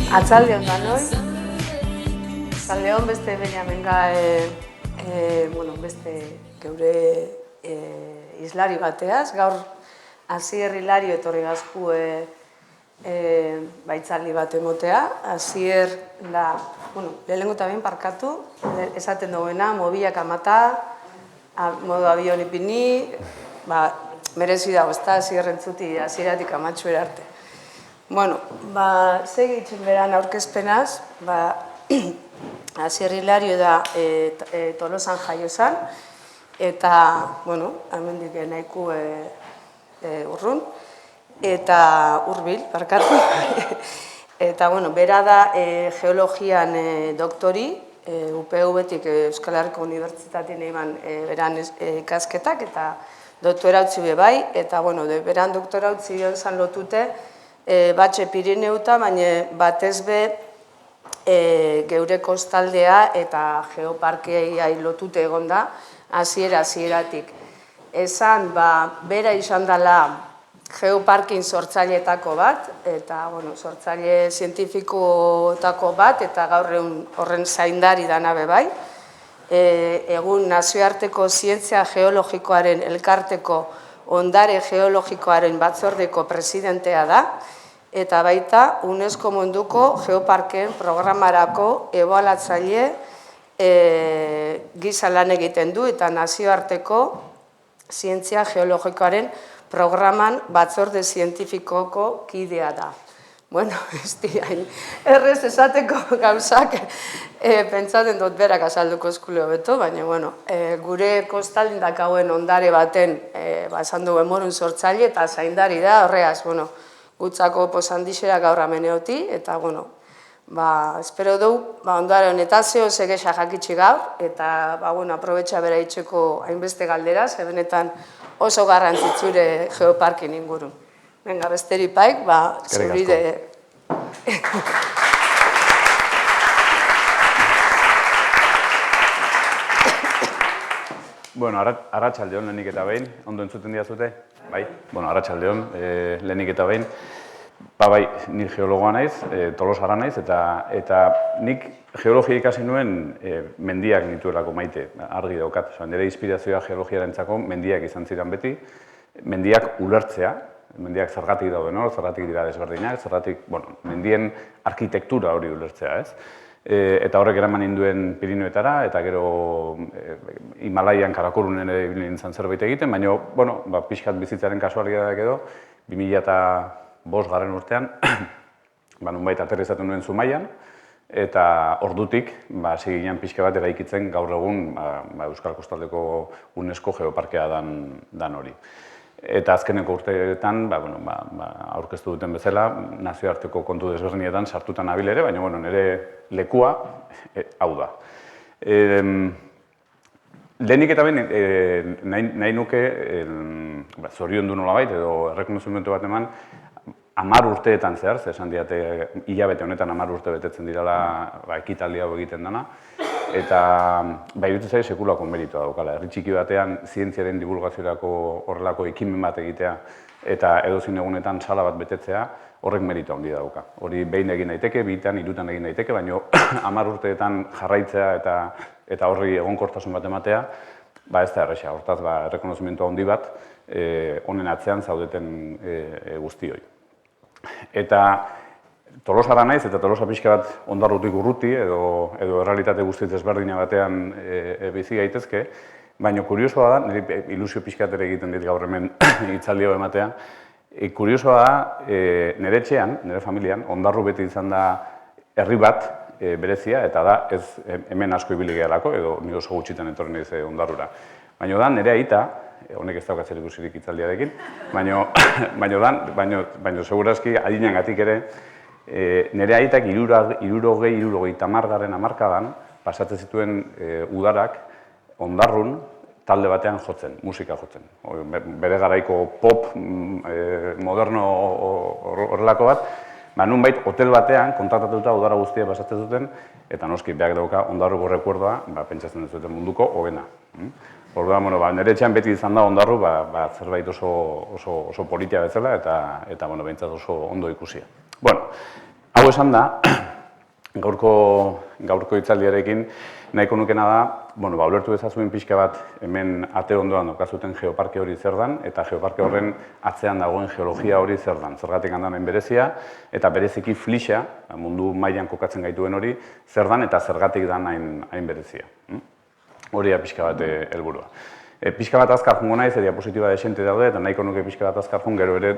Atzaldeon danoi, Atzaldeon beste Benjamenga, beste geure islari bateaz, gaur Asier Hilario etorri gazku baitzaldi bat emotea. Asier da, lehenengo eta behin parkatu, esaten duena, mobilak amata, modu abion ipini, merezi dago, ez da Asier entzuti Asieratik amatxu erarte. Segitzen beran aurkezpenaz, Asier Hilario da Tolosan jaio zen, eta, hemendik nahiko urrun, eta hurbil, barkatu. Eta, bera da geologian doktori, UPV-tik Euskal Herriko Unibertsitatean eman beran ikasketak, eta doktora utzi be bai, eta, beran doktora utzi zan lotute, batxe Pirineuta, baina batez be geure kostaldea eta geoparkea lotute egon da, hasieratik. Esan, bera izan dela geoparkin sortzaileetako bat, eta sortzaile zientifikoetako bat, eta gaur horren zaindari dana be bai. Egun nazioarteko zientzia geologikoaren elkarteko ondare geologikoaren batzordeko presidentea da, eta baita UNESCO munduko geoparken programarako ebaluatzaile gisa lan egiten du, eta nazioarteko zientzia geologikoaren programan batzorde zientifikoko kidea da. Ez diain, errez esateko gauzak pentsaten dut berak azalduko eskuleo beto, baina gure kostaldin dakauen ondare baten esan du emorun sortzaile eta zaindari da, horreaz, gutzako posandixera gaur ameneoti, eta, espero dugu, ondare honetaz zeo segexa jakitsi gaur, eta, aprobetxa bera itxeko hainbeste galderaz, benetan oso garrantzitsure geoparkin ingurun. Venga, besteri paik, zuride. Arratsaldeon lehenik eta behin, ondo entzuten diazute? Bai, arratsaldeon lehenik eta behin. Nik geologoa naiz, Tolosara naiz, eta nik geologia ikasi nuen mendiak nituelako maite, argi daukat. Nire inspirazioa geologiarentzako mendiak izan ziren beti, mendiak ulertzea, mendiak zergatik dauden hor, zergatik dira desberdinak, zergatik, mendien arkitektura hori ulertzea, ez? Eta horrek eraman induen Pirineoetara, eta gero Himalaian Karakorunen ere ibili nintzen zerbait egiten, baina, pixkat bizitzaren kasualitateak edo, 2005 garren urtean, nunbait aterrizatzen nuen Zumaian, eta ordutik, hasi ginen pixka bat eraikitzen gaur egun Euskal Kostaldeko UNESCO geoparkea dan hori. Eta azkeneko urteetan, aurkeztu duten bezala, nazioarteko kontu desberdinetan sartutan nabil ere, baina nire lekua hau da. Lehenik eta behin nahi nuke, zoriondu nolabait edo errekonozimendu bat eman, 10 urteetan zehar, esan diate hilabete honetan 10 urte betetzen direla ekitaldi hau egiten dana, eta iruditzen zait sekulako meritua daukala. Herri txiki batean zientziaren divulgaziorako horrelako ekimen bat egitea eta edozein egunetan sala bat betetzea, horrek meritua handia dauka. Hori behin egin daiteke, 2, 3 egin daiteke, baina 10 urteetan jarraitzea eta horri egonkortasun bat ematea, ez da erresa. Hortaz, errekonozimendu handi bat honen atzean zaudeten guztioi. Eta Tolosara naiz, eta Tolosa pixka bat ondarrutik urruti, edo errealitate guztiz desberdina batean bizi gaitezke, baina kuriosoa da, nire ilusio pixka bat ere egiten dit gaur hemen hitzaldi hau ematea, kuriosoa da, nire etxean, nire familian, ondarru beti izan da herri bat berezia, eta da ez hemen asko ibili gehalako, edo ni oso gutxitan etorri naiz ondarrura. Baina da, nire aita, honek ez daukat zerikusirik hitzaldiarekin, baina segurazki adinengatik ere, nire aitak 60-70 hamarkadan pasatzen zituen udarak ondarrun talde batean jotzen, musika jotzen. Bere garaiko pop moderno horrelako bat, nunbait hotel batean kontraktatuta udara guztia pasatzen zuten, eta noski beak dauka ondarruko rekuerdoa, pentsatzen duzuten munduko hobena. Orduan, nire etxean beti izan da ondarru, zerbait oso politia bezala, eta behintzat oso ondo ikusia. Hau esan da, gaurko hitzaldiarekin nahiko nukena da, ulertu ezazuen pixka bat hemen ate ondoan daukazuten geoparke hori zer dan, eta geoparke horren atzean dagoen geologia hori zer dan. Zergatik handamen berezia, eta bereziki flixa, mundu mailan kokatzen gaituen hori, zer dan eta zergatik dan hain berezia. Hori da pixka bat helburua. Pixka bat azkar jungo naiz, diapositiba desente daude, eta nahiko nuke pixka bat azkar jun gero ere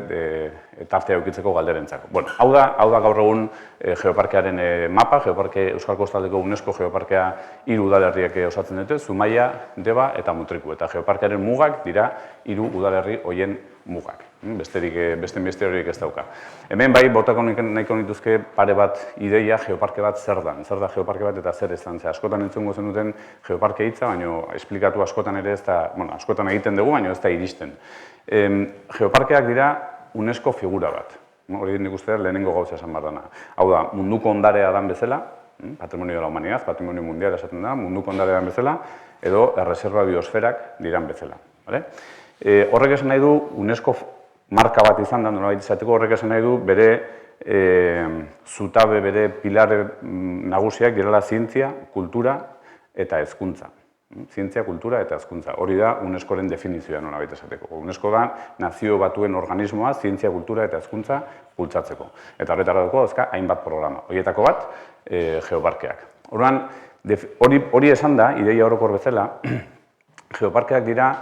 tartea eukitzeko galderentzako. Hau da gaur egun geoparkearen mapa, Euskal Kostaldeko UNESCO geoparkea 3 udalerriek osatzen dute, Zumaia, Deba eta Mutriku. Eta geoparkearen mugak dira 3 udalerri horien mugak. Beste horiek ez dauka. Hemen bai, botako nahiko nituzke pare bat ideia geoparke bat zer da geoparke bat eta zer ez da. Askotan entzungo zen duten geoparke hitza, baina esplikatu askotan ere ez da, askotan egiten dugu, baina ez da iristen. Geoparkeak dira UNESCO figura bat. Hori nik uste lehenengo gauza esan bat dana. Hau da, munduko ondarea dan bezala, patrimonio de la humanidad, patrimonio mundial esaten da, munduko ondarea dan bezala, edo erreserba biosferak diran bezala. Horrek esan nahi du UNESCO marka bat izan da, nolabait izateko horrek esan nahi du bere zutabe, bere pilare nagusiak direla zientzia, kultura eta hezkuntza. Zientzia, kultura eta hezkuntza. Hori da UNESCOren definizioa nolabait esateko. UNESCO da nazio batuen organismoa zientzia, kultura eta hezkuntza bultzatzeko. Eta horretarako dauzka hainbat programa. Horietako bat, geoparkeak. Hori esan da, ideia orokor bezala, geoparkeak dira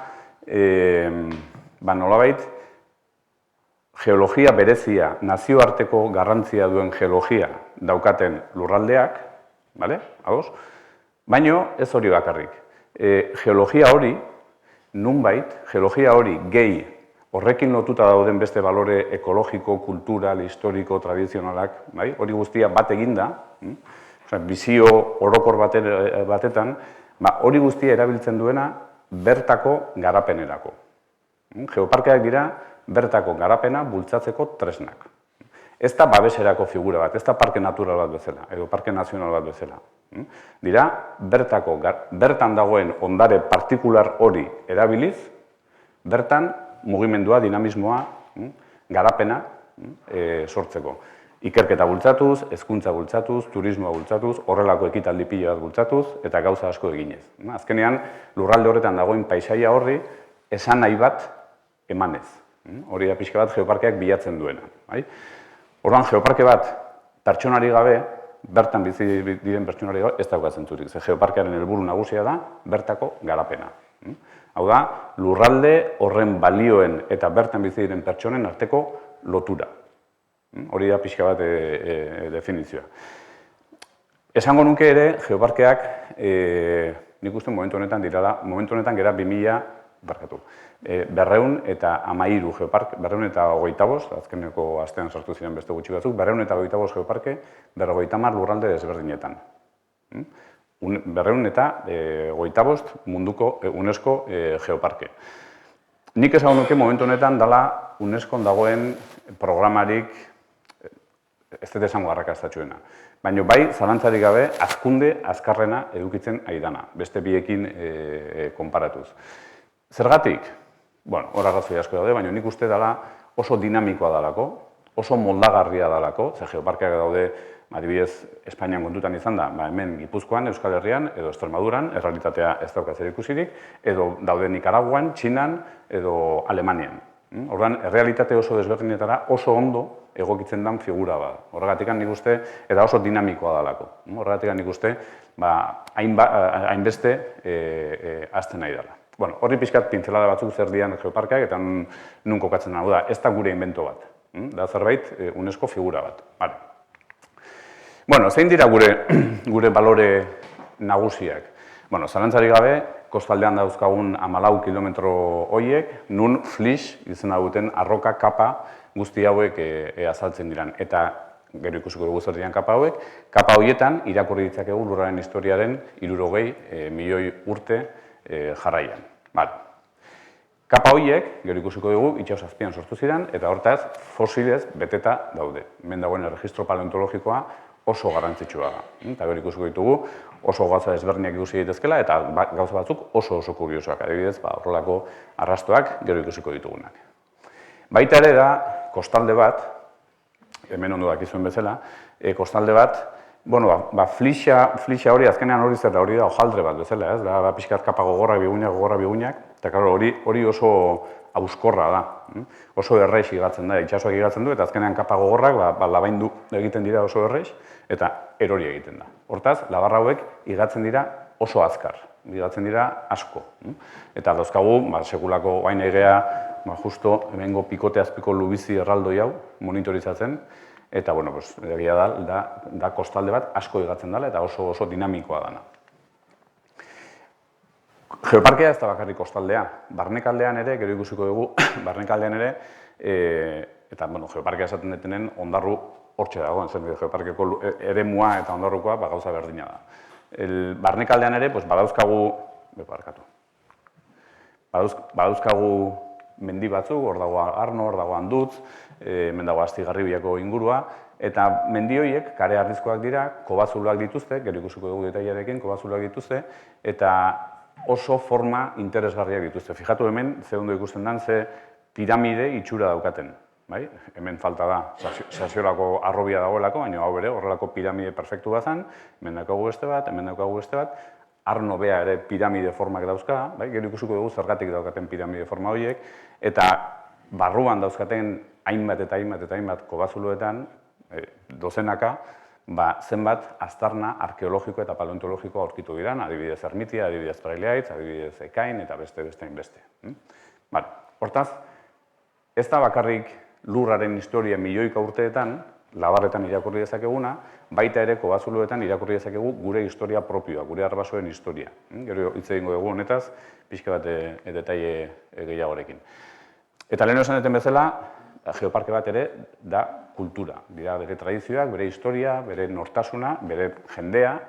nolabait geologia berezia, nazioarteko garrantzia duen geologia daukaten lurraldeak, baina ez hori bakarrik. Geologia hori, nunbait, geologia hori gehi horrekin lotuta dauden beste balore ekologiko, kultural, historiko, tradizionalak, hori guztia bat eginda, bizio orokor batetan, hori guztia erabiltzen duena bertako garapenerako. Geoparkeak dira bertako garapena bultzatzeko tresnak. Ez da babeserako figura bat, ez da parke natural bat bezala, edo parke nazional bat bezala. Dira, bertan dagoen ondare partikular hori erabiliz, bertan mugimendua, dinamismoa, garapena sortzeko. Ikerketa bultzatuz, hezkuntza bultzatuz, turismoa bultzatuz, horrelako ekitaldi pila bat bultzatuz, eta gauza asko eginez. Azkenean, lurralde horretan dagoen paisaia horri, esan nahi bat emanez. Hori da pixka bat geoparkeak bilatzen duena. Orduan, geoparke bat pertsonari gabe, bertan bizi diren pertsonari gabe, ez daukatzen zurik. Geoparkearen helburu nagusia da, bertako garapena. Hau da, lurralde horren balioen eta bertan bizi diren pertsonen arteko lotura. Hori da pixka bat definizioa. Esango nuke ere, geoparkeak, nik uste momentu honetan gera 213 geoparke, 225, azkeneko astean sartu ziren beste gutxi batzuk, 225 geoparke, 50 lurralde desberdinetan. 225 munduko UNESCO geoparke. Nik esango nuke momentu honetan dela UNESCOn dagoen programarik ez dut esango arrakastatxuena. Baina bai, zalantzarik gabe, hazkunde azkarrena edukitzen ari dana, beste biekin konparatuz. Zergatik? Hor arrazoi asko daude, baina nik uste dela oso dinamikoa dalako, oso moldagarria dalako, ze geoparkeak daude, adibidez, Espainian kontutan izan da, hemen Gipuzkoan, Euskal Herrian, edo Extremaduran, errealitatea ez dauka zer ikusirik, edo daude Nikaraguan, Txinan, edo Alemanian. Orduan, errealitate oso desberdinetara oso ondo egokitzen den figura bada. Horregatik nik uste, eta oso dinamikoa dalako. Horregatik nik uste, hainbeste azten nahi dela. Horri pixkat pintzelada batzuk zer dian geoparkeak eta nun kokatzen nago da. Ez da gure invento bat. Da zerbait UNESCO figura bat. Zein dira gure balore nagusiak? Zalantzarik gabe, kostaldean dauzkagun 14 kilometro horiek, nun flix izena duten arroka kapa guzti hauek azaltzen diran. Eta gero ikusiko dugu zer dian kapa hauek, kapa horietan irakurri ditzakegu lurraren historiaren 60 milioi urte jarraian. Kapa horiek, gero ikusiko dugu, itxaus azpian sortu ziren, eta hortaz fosilez beteta daude. Hemen dagoen erregistro paleontologikoa oso garrantzitsua da. Eta gero ikusiko ditugu, oso gauza desberdinak ikusi daitezkela, eta gauza batzuk oso kuriosoak. Adibidez, horrelako arrastoak gero ikusiko ditugunak. Baita ere da, kostalde bat, hemen ondo dakizuen bezala, kostalde bat, bueno, flixa hori, azkenean hori zer da, hori da hojaldre bat bezala, ez? Da, pixkat kapa gogorrak bigunak, eta claro, hori oso auskorra da, oso erreix igatzen da, itsasoak igatzen du, eta azkenean kapa gogorrak labaindu egiten dira oso erreix, eta erori egiten da. Hortaz, labarra hauek igatzen dira oso azkar, igatzen dira asko. Eta dauzkagu, sekulako gain egea, justo hemengo pikote azpiko lubizi erraldoi hau monitorizatzen, eta, bueno, egia da kostalde bat asko igatzen dela eta oso dinamikoa dana. Geoparkea ez da bakarrik kostaldea. Barnekaldean ere, gero ikusiko dugu, barnekaldean ere, eta, bueno, geoparkea esaten detenen ondarru hortxe dagoen, zen geoparkeko eremua eta ondarrukoa gauza berdina da. Barnekaldean ere, badauzkagu mendi batzuk, hor dago Arno, hor dago Andutz, hemen dago Astigarribiako ingurua, eta mendi horiek kare harrizkoak dira, kobazuloak dituzte, gero ikusiko dugu detailarekin, kobazuloak dituzte, eta oso forma interesgarriak dituzte. Fijatu hemen, ze ondo ikusten den, ze piramide itxura daukaten. Hemen falta da, sasiolako arrobia dagoelako, baina hau bere, horrelako piramide perfektu bat zen, hemen daukagu beste bat, Arno bea ere piramide formak dauzka, gero ikusiko dugu zergatik daukaten piramide forma horiek, eta barruan dauzkaten hainbat kobazuloetan, dozenaka, zenbat aztarna arkeologiko eta paleontologiko aurkitu dira, adibidez Ermitia, adibidez Praileaitz, adibidez Ekain eta beste hainbeste. Hortaz, ez da bakarrik lurraren historia milioika urteetan, labarretan irakurri dezakeguna, baita ere kobazuloetan irakurri dezakegu gure historia propioa, gure arbasoen historia. Gero hitz egingo dugu honetaz, pixka bat detaile gehiagorekin. Eta lehen esan deten bezala, geoparke bat ere da kultura. Dira bere tradizioak, bere historia, bere nortasuna, bere jendea,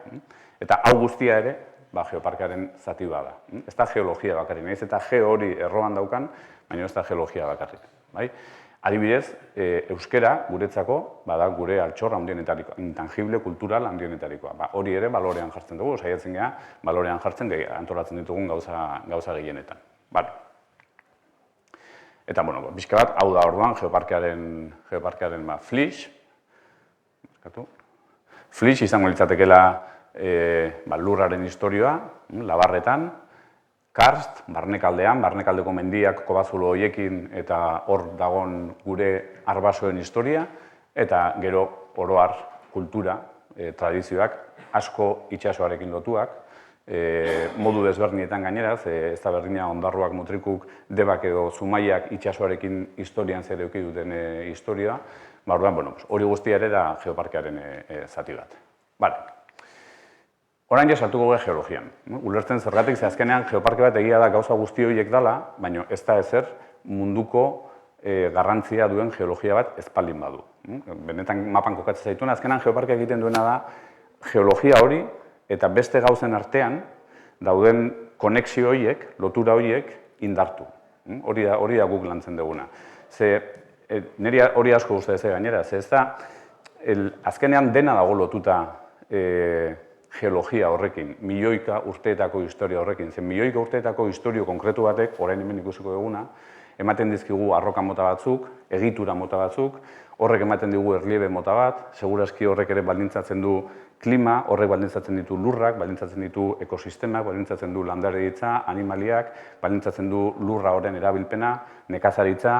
eta hau guztia ere geoparkearen zati bada. Ez da geologia bakarrik, nahiz eta geo hori erroan daukan, baina ez da geologia bakarrik. Adibidez, euskera guretzako bada gure altxor handienetarikoa, intangible kultural handienetarikoa. Hori ere balorean jartzen dugu, saiatzen gara balorean jartzen antolatzen ditugun gauza gehienetan. Eta, bueno, pixka bat, hau da orduan geoparkearen flix. Flix izango litzatekela lurraren historioa, labarretan, karst, barnekaldean, barnekaldeko mendiak kobazulo horiekin eta hor dagon gure arbasoen historia, eta gero oroar kultura, tradizioak, asko itsasoarekin lotuak, modu desberdinetan gainera, ez da berdina ondarruak, mutrikuk, debak edo zumaiak itsasoarekin historian zer eduki duten historia, hori guztia ere da geoparkearen zati bat. Orain ja sartuko gara geologian. Ulertzen zergatik, ze azkenean geoparke bat egia da gauza guzti horiek dela, baina ez da ezer munduko garrantzia duen geologia bat ezpaldin badu. Benetan mapan kokatzen zaituen, azkenean geoparke egiten duena da geologia hori eta beste gauzen artean dauden konexio horiek, lotura horiek indartu. Hori da guk lantzen duguna. Niri hori asko guzti ez gainera, ze ez da azkenean dena dago lotuta geologia horrekin, milioika urteetako historia horrekin. Milioika urteetako historio konkretu batek, orain hemen ikusiko duguna, ematen dizkigu arroka mota batzuk, egitura mota batzuk, horrek ematen digu erliebe mota bat, segurazki horrek ere baldintzatzen du klima, horrek baldintzatzen ditu lurrak, baldintzatzen ditu ekosistemak, baldintzatzen du landaretza, animaliak, baldintzatzen du lurra horren erabilpena, nekazaritza,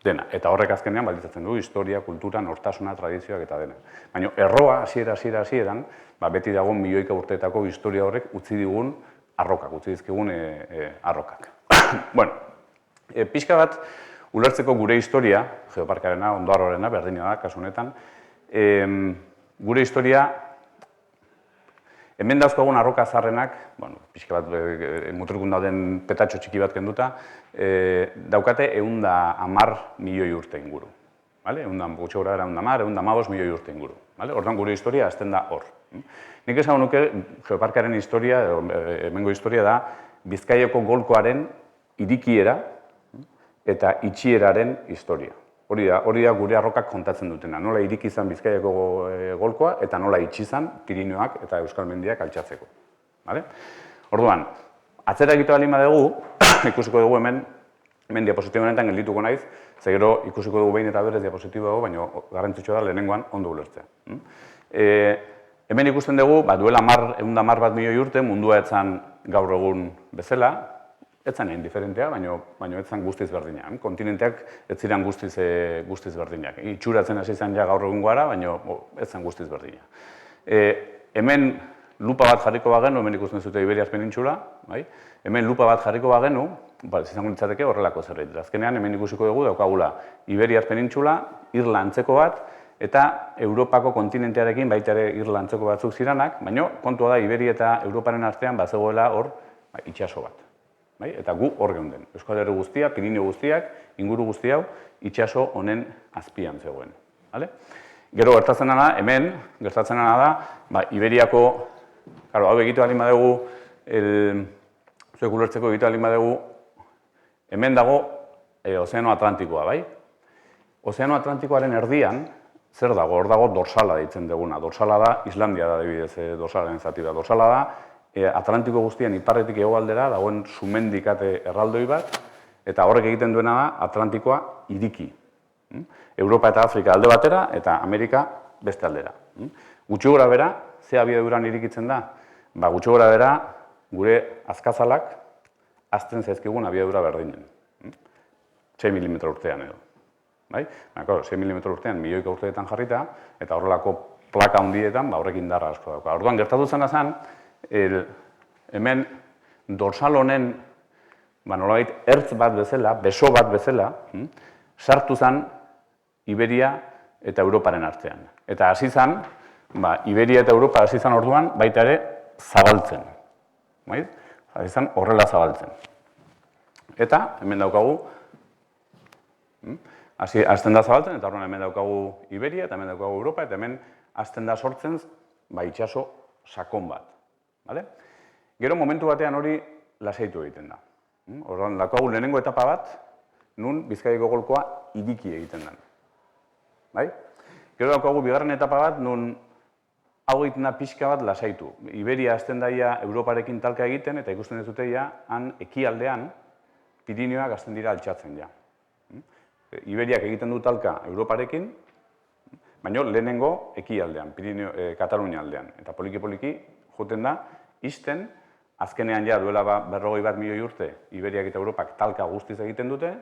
dena. Eta horrek azkenean baldintzatzen du historia, kultura, nortasuna, tradizioak eta dena. Baina erroa, hasieran, beti dagoen milioika urteetako historia horrek utzi digun arrokak, utzi dizkigun arrokak. Pixka bat, ulertzeko gure historia, geoparkearena, ondarroarena, berdina da, kasu honetan, gure historia, hemen dauzkagun arroka zarrenak, pixka bat, mutrikun dauden petatxo txiki bat kenduta, daukate 110 milioi urte inguru. Gutxi gora gara 110 milioi urte inguru. Orduan gure historia hasten da hor. Nik esan nuke geoparkearen historia, hemengo historia da, Bizkaiako golkoaren irikiera eta itxieraren historia. Hori da gure arrokak kontatzen dutena. Nola iriki izan Bizkaiako golkoa eta nola itxi izan Pirinioak eta Euskal Mendiak altxatzeko. Orduan, atzera egitea baldin badugu, ikusiko dugu hemen Hemen diapositiba honetan geldituko naiz, ze gero ikusiko dugu behin eta berez diapositiba dago, baina garrantzitsua da lehenengoan ondo ulertzea. Hemen ikusten dugu, duela 110 milioi urte mundua etzan gaur egun bezala, etzan egin diferentea, baina etzan guztiz berdina. Kontinenteak ez ziren guztiz berdinak. Itxuratzen hasi zen ja gaur egun gara, baina etzan guztiz berdina. Hemen lupa bat jarriko bagenu, hemen ikusten zute Iberiar penintxula, hemen lupa bat jarriko bagenu, izango litzateke horrelako zerbait. Azkenean hemen ikusiko dugu daukagula Iberiar penintxula, irla antzeko bat, eta Europako kontinentearekin baita ere irla antzeko batzuk ziranak, baina kontua da Iberia eta Europaren artean bazegoela hor itsaso bat. Eta gu hor geunden. Euskal Herri guztia, Pirinio guztiak, inguru guzti hau, itsaso honen azpian zegoen. Gero gertatzen da, hemen, gertatzen da, Iberiako, hau egitu alin badugu, zuek ulertzeko egitu alin badugu, hemen dago Ozeano Atlantikoa, bai? Ozeano Atlantikoaren erdian, zer dago? Hor dago dorsala deitzen duguna. Dorsala da, Islandia da adibidez dorsalaren zati da. Dorsala da, Atlantiko guztien iparretik hegoaldera dagoen sumendikate erraldoi bat, eta horrek egiten duena da Atlantikoa iriki. Europa eta Afrika alde batera, eta Amerika beste aldera. Gutxi gora bera, ze abiaduran irikitzen da? Gutxi gora bera, gure azkazalak azten zaizkigun abiadura berdinen. 6 mm urtean edo. 6 mm urtean milioika urteetan jarrita, eta horrelako plaka handietan horrek indarra asko dauka. Orduan, gertatu zena zen, hemen dorsal honen, nolabait, ertz bat bezala, beso bat bezala, sartu zen Iberia eta Europaren artean. Eta hasi zen, Iberia eta Europa hasi zen orduan, baita ere zabaltzen. Hasi zen horrela zabaltzen. Eta hemen daukagu, hasten da zabaltzen, eta horren hemen daukagu Iberia, eta hemen daukagu Europa, eta hemen hasten da sortzen itsaso sakon bat. Gero momentu batean hori lasaitu egiten da. Horren daukagu lehenengo etapa bat, nun Bizkaiko golkoa iriki egiten da. Gero daukagu bigarren etapa bat, nun hau egiten da pixka bat lasaitu. Iberia hasten daia Europarekin talka egiten, eta ikusten ez dute han ekialdean Pirinioak hasten dira altxatzen ja. Iberiak egiten du talka Europarekin, baina lehenengo ekialdean, Katalunia aldean. Eta poliki-poliki joten da, izten, azkenean ja duela 41 milioi urte Iberiak eta Europak talka guztiz egiten dute,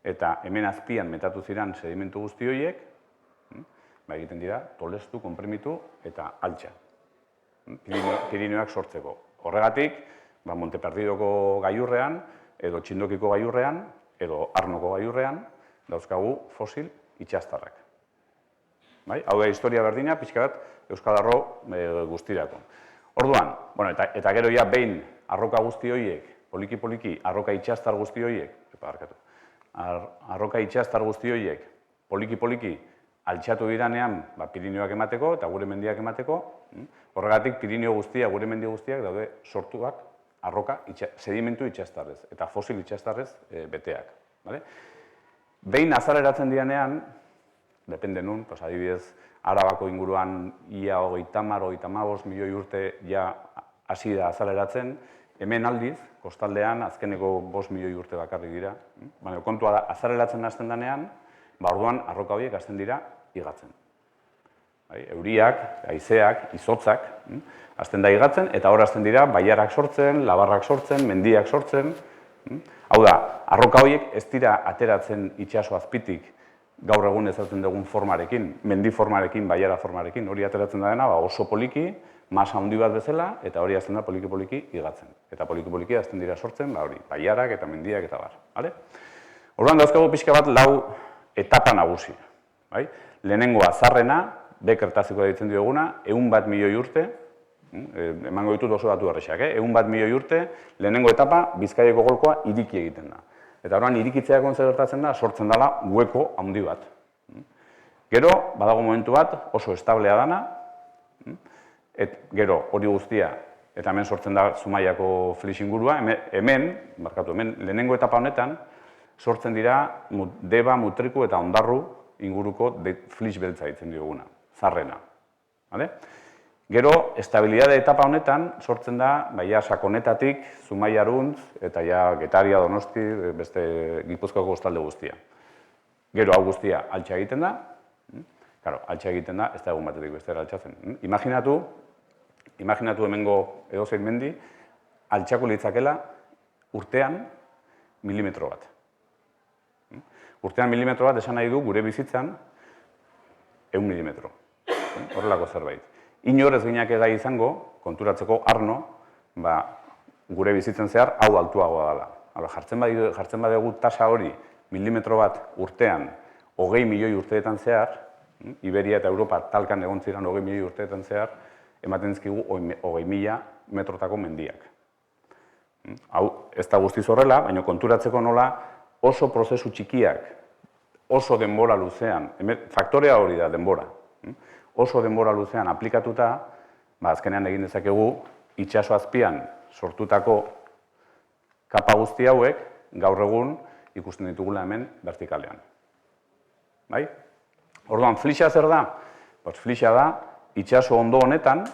eta hemen azpian metatu ziren sedimentu guzti horiek, egiten dira tolestu, konprimitu eta altxa. Pirinioak sortzeko. Horregatik, Monteperdidoko gailurrean, edo Txindokiko gailurrean, edo Arnoko gailurrean, dauzkagu fosil itxastarrak. Hau da historia berdina, pixka bat Euskal Arro guztirako. Orduan, eta gero ja behin arroka guzti horiek, poliki-poliki, arroka itxastar guzti horiek, arroka itxastar guzti horiek, poliki-poliki, altxatu diranean Pirinioak emateko eta gure mendiak emateko, horregatik Pirinio guztia, gure mendi guztiak daude sortuak arroka sedimentu itxastarrez eta fosil itxastarrez beteak. Behin azaleratzen dianean, depende nun, adibidez, Arabako inguruan ia 30-35 milioi urte ja hasi da azaleratzen, hemen aldiz, kostaldean, azkeneko 5 milioi urte bakarrik dira. Kontua da, azaleratzen hasten denean, orduan arroka horiek hasten dira igatzen. Euriak, haizeak, izotzak, hasten da igatzen, eta hor hasten dira bailarak sortzen, labarrak sortzen, mendiak sortzen. Hau da, arroka horiek ez dira ateratzen itsaso azpitik gaur egun ezagutzen dugun formarekin, mendi formarekin, bailara formarekin, hori ateratzen da dena oso poliki, masa handi bat bezala, eta hori hasten da poliki-poliki igatzen. Eta poliki-poliki hasten dira sortzen, bailarak eta mendiak eta bar. Orduan dauzkagu pixka bat 4 etapa nagusi. Lehenengoa zarrena, B-Kretazekoa deitzen dioguna, 101 milioi urte, emango ditut oso datu errexak, 101 milioi urte, lehenengo etapa Bizkaiko golkoa iriki egiten da. Eta horren irikitzea kontzertatzen da, sortzen dela hueko handi bat. Gero, badago momentu bat, oso establea dana, gero hori guztia, eta hemen sortzen da Zumaiako flis ingurua, hemen, lehenengo etapa honetan, sortzen dira Deba, Mutriku eta Ondarru inguruko flis beltza ditzen dioguna, zarrena. Gero, estabilidade etapa honetan sortzen da, ja Sakonetatik, Zumaiaruntz eta ja Getaria, Donosti, beste Gipuzkoako kostalde guztia. Gero hau guztia altxa egiten da, claro, altxa egiten da, ez da egun batetik bestera altxatzen. Imaginatu hemengo edozein mendi, altxako litzakela urtean milimetro bat. Urtean milimetro bat esan nahi du gure bizitzan 100 milimetro. Horrelako zerbait. Inorez ginak ega izango, konturatzeko arno, gure bizitzen zehar hau altuagoa dela. Jartzen badegu tasa hori milimetro bat urtean 20 milioi urteetan zehar, Iberia eta Europa talkan egon ziren 20 milioi urteetan zehar, ematen dizkigu 20.000 metrotako mendiak. Hau ez da guztiz horrela, baina konturatzeko nola oso prozesu txikiak, oso denbora luzean, faktorea hori da denbora, oso denbora luzean aplikatuta, azkenean egin dezakegu itsaso azpian sortutako kapa guzti hauek gaur egun ikusten ditugula hemen vertikalean. Bai? Orduan, flixa zer da? Flixa da itsaso ondo honetan,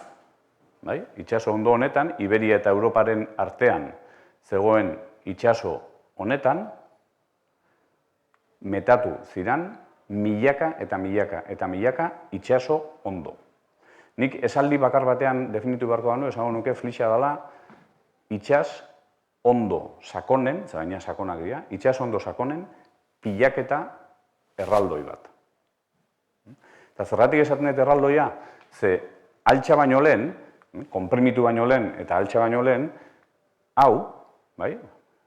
Iberia eta Europaren artean zegoen itsaso honetan, metatu ziren milaka eta milaka eta milaka itsaso ondo. Nik esaldi bakar batean definitu beharko da esango nuke flixa dela itsas ondo sakonen, baina sakonak dira, itsas ondo sakonen pilaketa erraldoi bat. Eta zergatik esaten dut erraldoia, ze altxa baino lehen, konprimitu baino lehen eta altxa baino lehen, hau,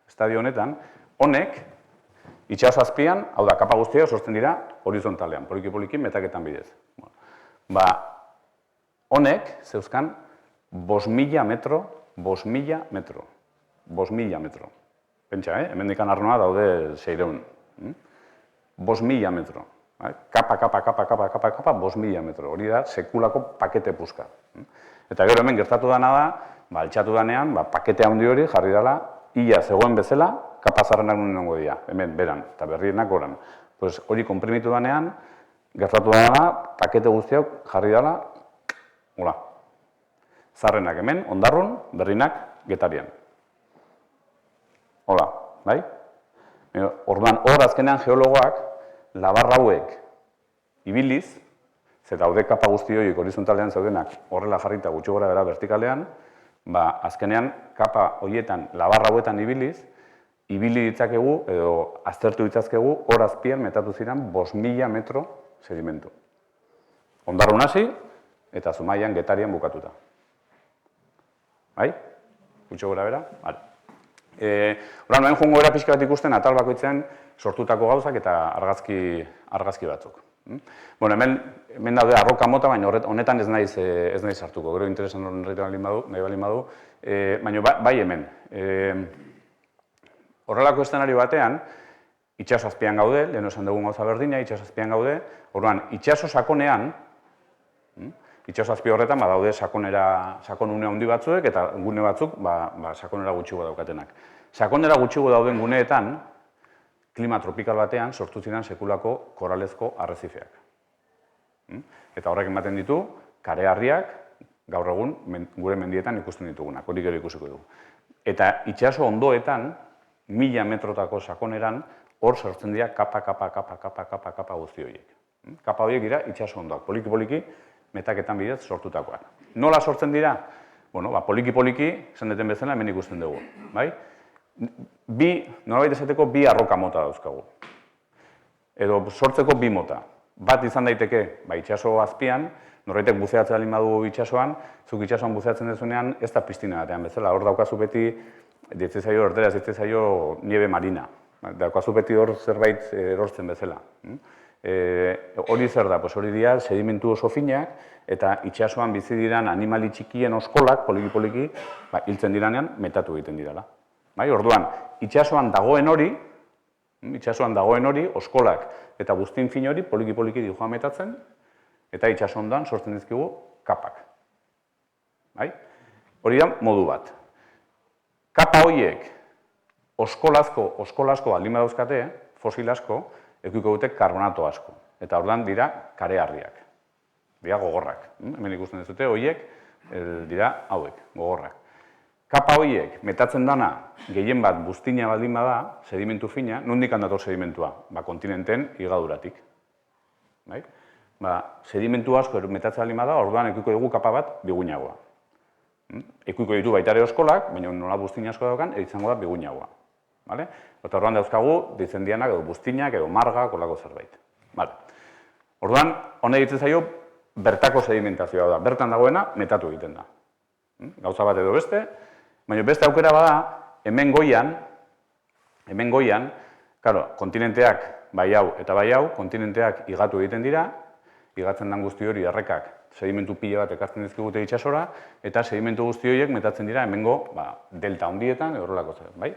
estadio honetan, honek itsaso azpian, hau da, kapa guztiak sortzen dira horizontalean, poliki-poliki metaketan bidez. Honek, zeuzkan, 5.000 metro, 5.000 metro. Pentsa, hemendikan arnoa daude 600. 5.000 metro. Kapa, 5.000 metro. Hori da, sekulako pakete puska. Eta gero hemen gertatu dana da, altxatu danean, pakete handi hori jarri dela, ia zegoen bezala, kapa zarrenak nunengo dira, hemen, beran, eta berrienak goran. Hori konprimitu danean, gertatu dana, pakete guztiak jarri dela, hola, zarrenak hemen, ondarrun, berrinak, Getarian. Hola, bai? Orduan, hor azkenean geologoak, labarra hauek ibiliz, ze daude kapa guzti horiek horizontalean zeudenak horrela jarrita gutxi gora bera vertikalean, azkenean kapa horietan, labarra hauetan ibiliz, ibili ditzakegu edo aztertu ditzazkegu hor azpian metatu ziren 5.000 metro sedimentu. Ondarrun hasi eta Zumaian Getarian bukatuta. Bai? Gutxi gora bera? Horan, noen joango era pixka bat ikusten atal bakoitzean sortutako gauzak eta argazki batzuk. Bueno, hemen daude arroka mota, baina honetan ez naiz sartuko. Gero interesan nahi balin badu, baina bai hemen. Horrelako eszenario batean, itsaso azpian gaude, lehen esan dugun gauza berdina, itsaso azpian gaude, orduan, itsaso sakonean, itsaso azpi horretan daude sakonune handi batzuek eta gune batzuk sakonera gutxigo daukatenak. Sakonera gutxigo dauden guneetan, klima tropikal batean sortu ziren sekulako koralezko arrezifeak. Eta horrek ematen ditu, kareharriak gaur egun gure mendietan ikusten ditugunak, hori gero ikusiko dugu. Eta itsaso ondoetan, 1000 metrotako sakoneran, hor sortzen dira kapa guzti horiek. Kapa horiek dira itsaso ondoak, poliki-poliki, metaketan bidez sortutakoak. Nola sortzen dira? Bueno, poliki-poliki, esan deten bezala, hemen ikusten dugu. Nolabait esateko, bi arroka mota dauzkagu. Edo sortzeko bi mota. Bat izan daiteke, itsaso azpian, norbaitek buzeatzen alin badu itsasoan, zuk itsasoan buzeatzen dezunean, ez da piztina batean bezala. Hor daukazu beti, ditzezaio erderaz, ditzezaio niebe marina. Daukazu beti hor zerbait erortzen bezala. Hori zer da, hori dira sedimentu oso finak, eta itsasoan bizi diran animali txikien oskolak, poliki-poliki, hiltzen diranean, metatu egiten dirala. Orduan, itsasoan dagoen hori, oskolak eta guztin fin hori, poliki-poliki dihoa metatzen, eta itsaso ondoan sortzen dizkigu kapak. Hori da modu bat. Kapa horiek oskolazko baldin badauzkate, fosil asko, edukiko dute karbonato asko. Eta orduan dira kareharriak. dira gogorrak. Hemen ikusten duzute, horiek dira hauek, gogorrak. Kapa horiek metatzen dana, gehien bat buztina baldin bada, sedimentu fina, nondik handator sedimentua? Kontinenten higaduratik. Sedimentu asko metatzen baldin bada, orduan ekuiko dugu kapa bat biguinagoa. Ekuiko ditu baita ere oskolak, baina nola buztina asko daukan, izango da biguinagoa. Eta orduan dauzkagu, ditzen dianak, edo buztinak, edo marga, kolako zerbait. Orduan, hone ditzen zaio, bertako sedimentazioa da. Bertan dagoena, metatu egiten da. Gauza bat edo beste, baina beste aukera bada, hemen goian, kontinenteak bai hau eta bai hau, kontinenteak igatu egiten dira, igatzen den guzti hori errekak sedimentu pila bat ekartzen dizkigute itsasora, eta sedimentu guzti horiek metatzen dira hemengo delta handietan, horrelako zer, bai?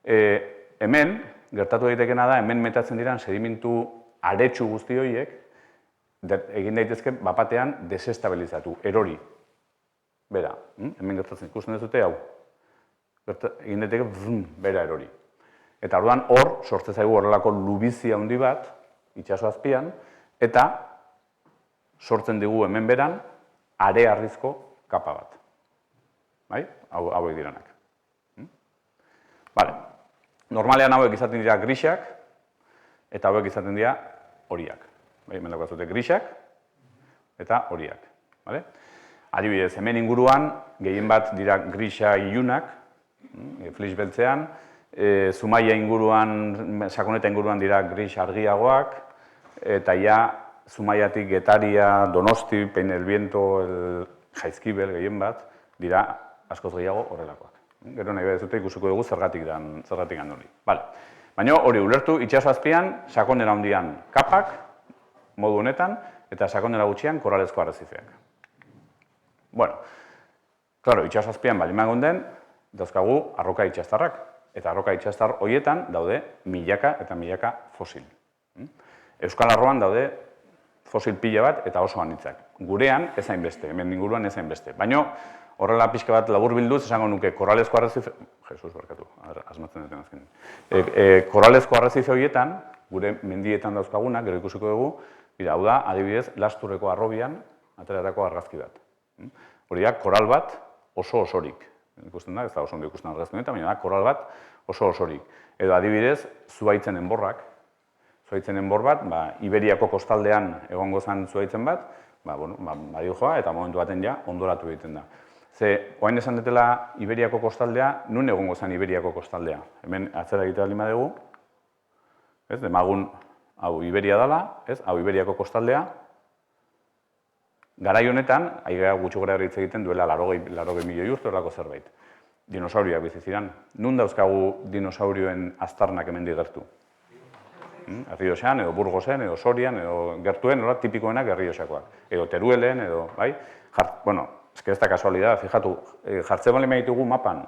Hemen, gertatu daitekena da, hemen metatzen diran sedimentu aretsu guzti horiek, egin daitezke bapatean desestabilizatu, erori. Bera, hemen gertatzen ikusten duzute hau. Egin daiteke, bera erori. Eta orduan hor, sortze zaigu horrelako lubizia handi bat, itsaso azpian, eta sortzen digu hemen beran, are-harrizko kapa bat. Bai? Hauek diranak. Normalean hauek izaten dira grisak, eta hauek izaten dira horiak. Hemen daukazute grisak, eta horiak. Adibidez, hemen inguruan, gehien bat dira grisa ilunak, flis beltzean, Zumaia inguruan, Sakoneta inguruan dira gris argiagoak, eta ja, Zumaiatik Getaria, Donosti, Pein el Viento, Jaizkibel gehien bat, dira askoz gehiago horrelakoak. Gero nahi behar dute ikusiko dugu zergatik hori. Baina hori ulertu, itsaso azpian, sakonera handian kapak, modu honetan, eta sakonera gutxian koralezko arrezifeak. Claro, itsaso azpian baldin magonden, dauzkagu arroka itsastarrak. Eta arroka itsastar horietan daude milaka eta milaka fosil. Euskal Arroan daude fosil pila bat eta oso anitzak. Gurean ez hainbeste, hemen inguruan ez hainbeste. Baina horrela pixka bat laburbilduz esango nuke koralezko arrezife... Jesus, barkatu, asmatzen duten azken. Koralezko arrezife horietan, gure mendietan dauzkagunak, gero ikusiko dugu, hau da, adibidez, Lasturreko Harrobian ateratako argazki bat. Hori da, koral bat oso osorik. Ikusten da, ez da oso ondo ikusten argazki honetan, baina da, koral bat oso osorik. Edo adibidez, zuhaitzen enborrak. Zuhaitzen enbor bat, Iberiako kostaldean egongo zen zuhaitzen bat, badio joa, eta momentu baten ja, ondoratu egiten da. Ze, oain esan detela Iberiako kostaldea, nun egongo zen Iberiako kostaldea? Hemen atzera egitea lima dugu, demagun, hau Iberia dela, hau Iberiako kostaldea. Garai honetan, aigea gutxi gora hitz egiten duela 80 milioi urte horrelako zerbait. Dinosaurioak bizi ziren. Nun dauzkagu dinosaurioen aztarnak hemendik gertu? Errioxan, edo Burgosen, edo Sorian, edo gertuen, tipikoenak Errioxakoak. Edo Teruelen, edo, bai? Bueno, eske ez da kasualidad, fijatu, jartzen bali ditugu mapan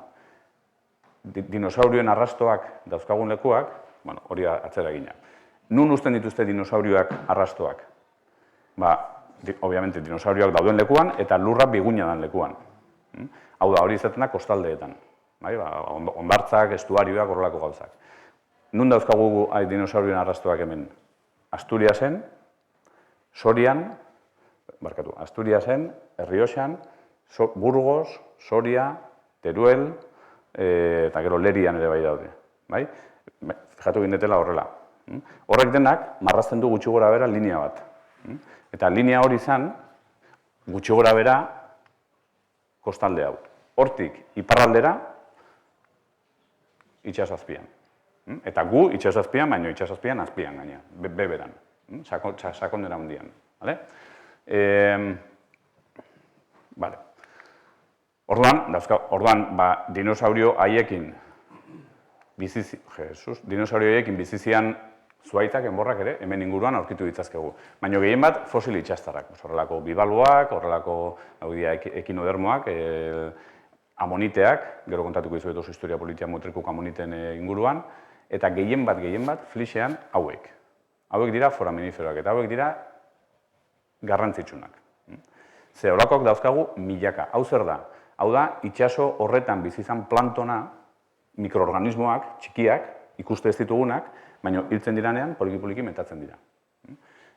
dinosaurioen arrastoak dauzkagun lekuak, bueno, hori atzera egina. Nun uzten dituzte dinosaurioak arrastoak? Obviamente, dinosaurioak dauden lekuan, eta lurra biguina den lekuan. Hau da, hori izaten da kostaldeetan. Hondartzak, estuarioak, horrelako gauzak. Nun dauzkagu dinosaurioen arrastoak hemen? Asturiasen, Sorian, Errioxan, Burgos, Soria, Teruel, eta gero Lerian ere bai daude. Fijatu gindetela horrela. Horrek denak, marrazten du gutxi gora bera linea bat. Eta linea hori izan, gutxi gora bera, kostalde hau. Hortik, iparraldera, itsasazpian. Eta gu, itsasazpian, baina itsasazpian azpian gaina, beberan. Sakondera hundian. Orduan, dinosaurio haiekin bizizian zuhaitzak, enborrak ere, hemen inguruan aurkitu ditzazkegu. Baina gehien bat fosil itsastarrak. Horrelako bibaluak, horrelako ekinodermoak, amoniteak, gero kontatuko dizuet oso historia politia motrikuk amoniten inguruan, eta gehien bat, flixean, hauek. Hauek dira foraminiferoak, eta hauek dira garrantzitsunak. Ze horrekoak dauzkagu milaka. Hau zer da? Hau da, itsaso horretan bizizan plantona, mikroorganismoak, txikiak, ikuste ez ditugunak, baina hiltzen diranean, poliki-poliki metatzen dira.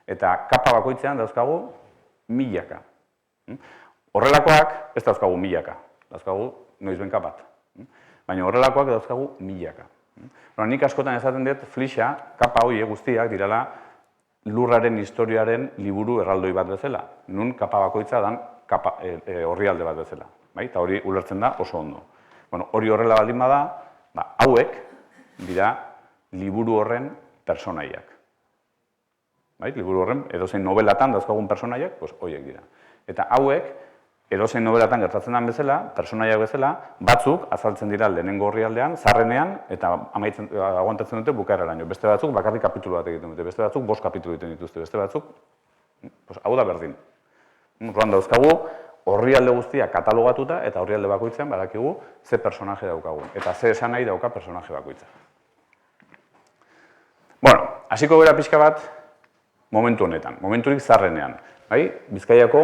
Eta kapa bakoitzean dauzkagu milaka. Horrelakoak ez dauzkagu milaka, dauzkagu noizbenka bat. Baina horrelakoak dauzkagu milaka. Nik askotan esaten dut flixa, kapa horiek guztiak direla lurraren historiaren liburu erraldoi bat bezala. Nun kapa bakoitza dan orrialde bat bezala. Eta hori ulertzen da oso ondo. Hori horrela baldin bada, hauek dira liburu horren personaiak. Liburu horren edozein nobelatan dauzkagun personaiak, horiek dira. Eta hauek, edozein nobelatan gertatzen den bezala, personaiak bezala, batzuk azaltzen dira lehenengo orrialdean, zarrenean, eta aguantatzen dute bukaeraraino. Beste batzuk bakarrik kapitulu bat egiten dute, beste batzuk 5 kapitulu egiten dituzte, beste batzuk, hau da berdin. Horren dauzkagu, orrialde guztia katalogatuta, eta orrialde bakoitzean badakigu ze personaje daukagun, eta ze esan nahi dauka personaje bakoitza. Bueno, hasiko gara pixka bat momentu honetan, momenturik zarrenean. Bizkaiako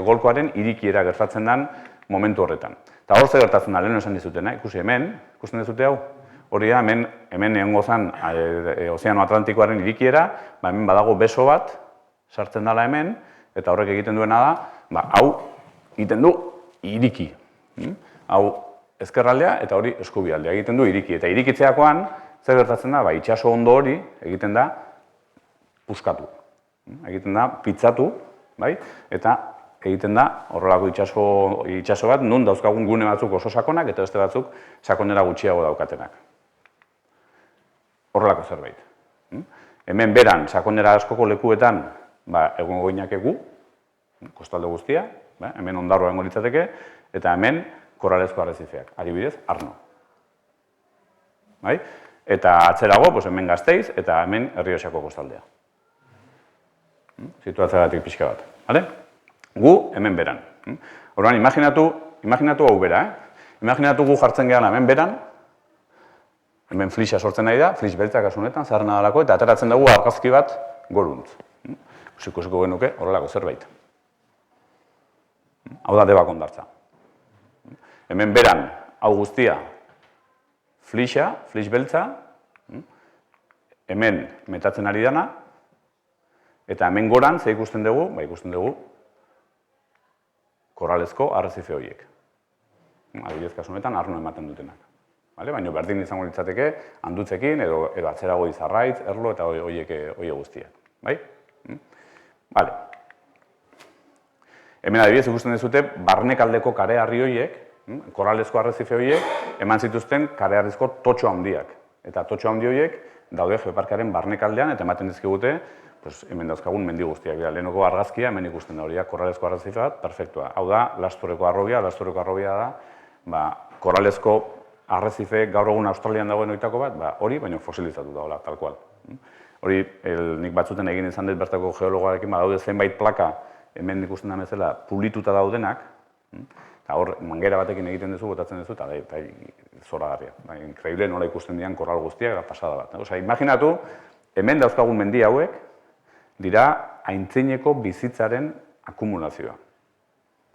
golkoaren irikiera gertatzen den momentu horretan. Eta hor ze gertatzen da, lehen esan dizutena, ikusi hemen, ikusten dizute hau, hori da, hemen egongo zen Ozeano Atlantikoaren irikiera, hemen badago beso bat, sartzen dela hemen, eta horrek egiten duena da, hau egiten du iriki. Hau ezkerraldea eta hori eskubialdea egiten du iriki. Eta irikitzeakoan, zer gertatzen da, itsaso ondo hori egiten da puskatu. Egiten da pitzatu, eta egiten da horrelako itsaso bat, nun dauzkagun gune batzuk oso sakonak eta beste batzuk sakonera gutxiago daukatenak. Horrelako zerbait. Hemen beran, sakonera askoko lekuetan, egongo ginakegu, kostalde guztia, hemen ondarroa egongo litzateke, eta hemen koralezko arrezifeak, adibidez, Arno. Eta atzerago, hemen Gasteiz, eta hemen Errioxako kostaldea. Situatzeagatik pixka bat. Gu hemen beran. Orduan, imaginatu hau bera. Imaginatu gu jartzen gehala hemen beran, hemen flixa sortzen nahi da, flix beltzak asunetan, zaharna dalako, eta ateratzen dugu argazki bat goruntz. Ikusiko genuke horrelako zerbait. Hau da Debak hondartza. Hemen beran, hau guztia, flixa, flix beltza, hemen metatzen ari dana, eta hemen goran, ze ikusten dugu? Ikusten dugu koralezko arrezife horiek. Adibidez kasunetan, Arno ematen dutenak. Baina berdin izango litzateke, handutzekin, edo atzerago Izarraitz, Erlo, eta horiek guztiak. Hemen adibidez ikusten duzute, barnekaldeko kareharri horiek, koralezko arrezife horiek, eman zituzten kareharrizko totxo handiak. Eta totxo handi horiek daude Geoparkearen barnekaldean, eta ematen dizkigute, hemen dauzkagun mendi guztiak. Lehenoko argazkia, hemen ikusten da horiak koralezko arrezife bat, perfektua. Hau da, Lasturreko harrobia da, koralezko arrezife gaur egun Australian dagoen oitako bat, hori, baina fosilizatu da, tal cual. Hori, nik batzuten egin izan dut bertako geologoarekin, daude zenbait plaka, hemen ikusten da bezala, pulituta daudenak, eta hor, manguera batekin egiten duzu, botatzen duzu, eta zoragarria. Inkreible nola ikusten dian korral guztiak, pasada bat. Osea, imaginatu, hemen dauzkagun mendi hauek, dira aintzineko bizitzaren akumulazioa.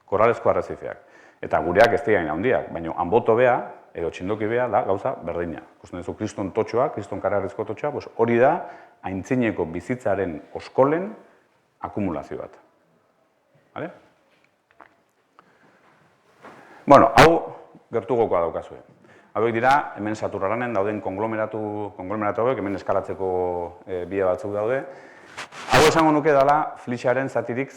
Koralezko arrezifeak. Eta gureak ez dira handiak, baina hanboto bea, edo txindoki bea, da gauza berdina. Ikusten duzu kriston totxoa, kriston kareharrizko totxoa, hori da aintzineko bizitzaren oskolen akumulazio bat. Bueno, hau gertugokoa daukazue. Hauek dira, hemen Saturraranen dauden konglomeratu hauek, hemen eskalatzeko bide batzuk daude. Hau esango nuke dela flixaren zatirik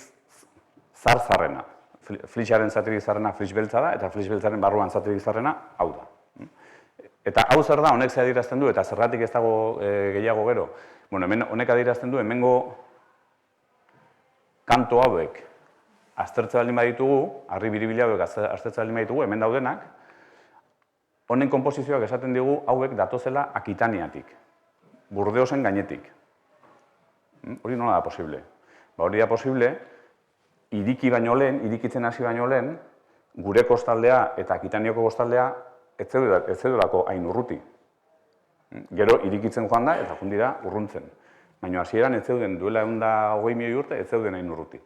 zar-zarrena. Flixaren zatirik zarrena flix beltza da, eta flix beltzaren barruan zatirik zarrena hau da. Eta hau zer da, honek ze adierazten du, eta zergatik ez dago gehiago gero. Hemen honek adierazten du, hemengo kanto hauek aztertze baldin baditugu, harri biribila hauek aztertze baldin baditugu, hemen daudenak, honen konposizioak esaten digu hauek datozela Akitaniatik, Burdeosen gainetik. Hori nola da posible? Hori da posible, irikitzen hasi baino lehen, gure kostaldea eta Akitanioko kostaldea ez zeudolako hain urruti. Gero irikitzen joan da eta jundira urruntzen. Baina hasieran ez zeuden duela 120 milioi urte ez zeuden hain urruti.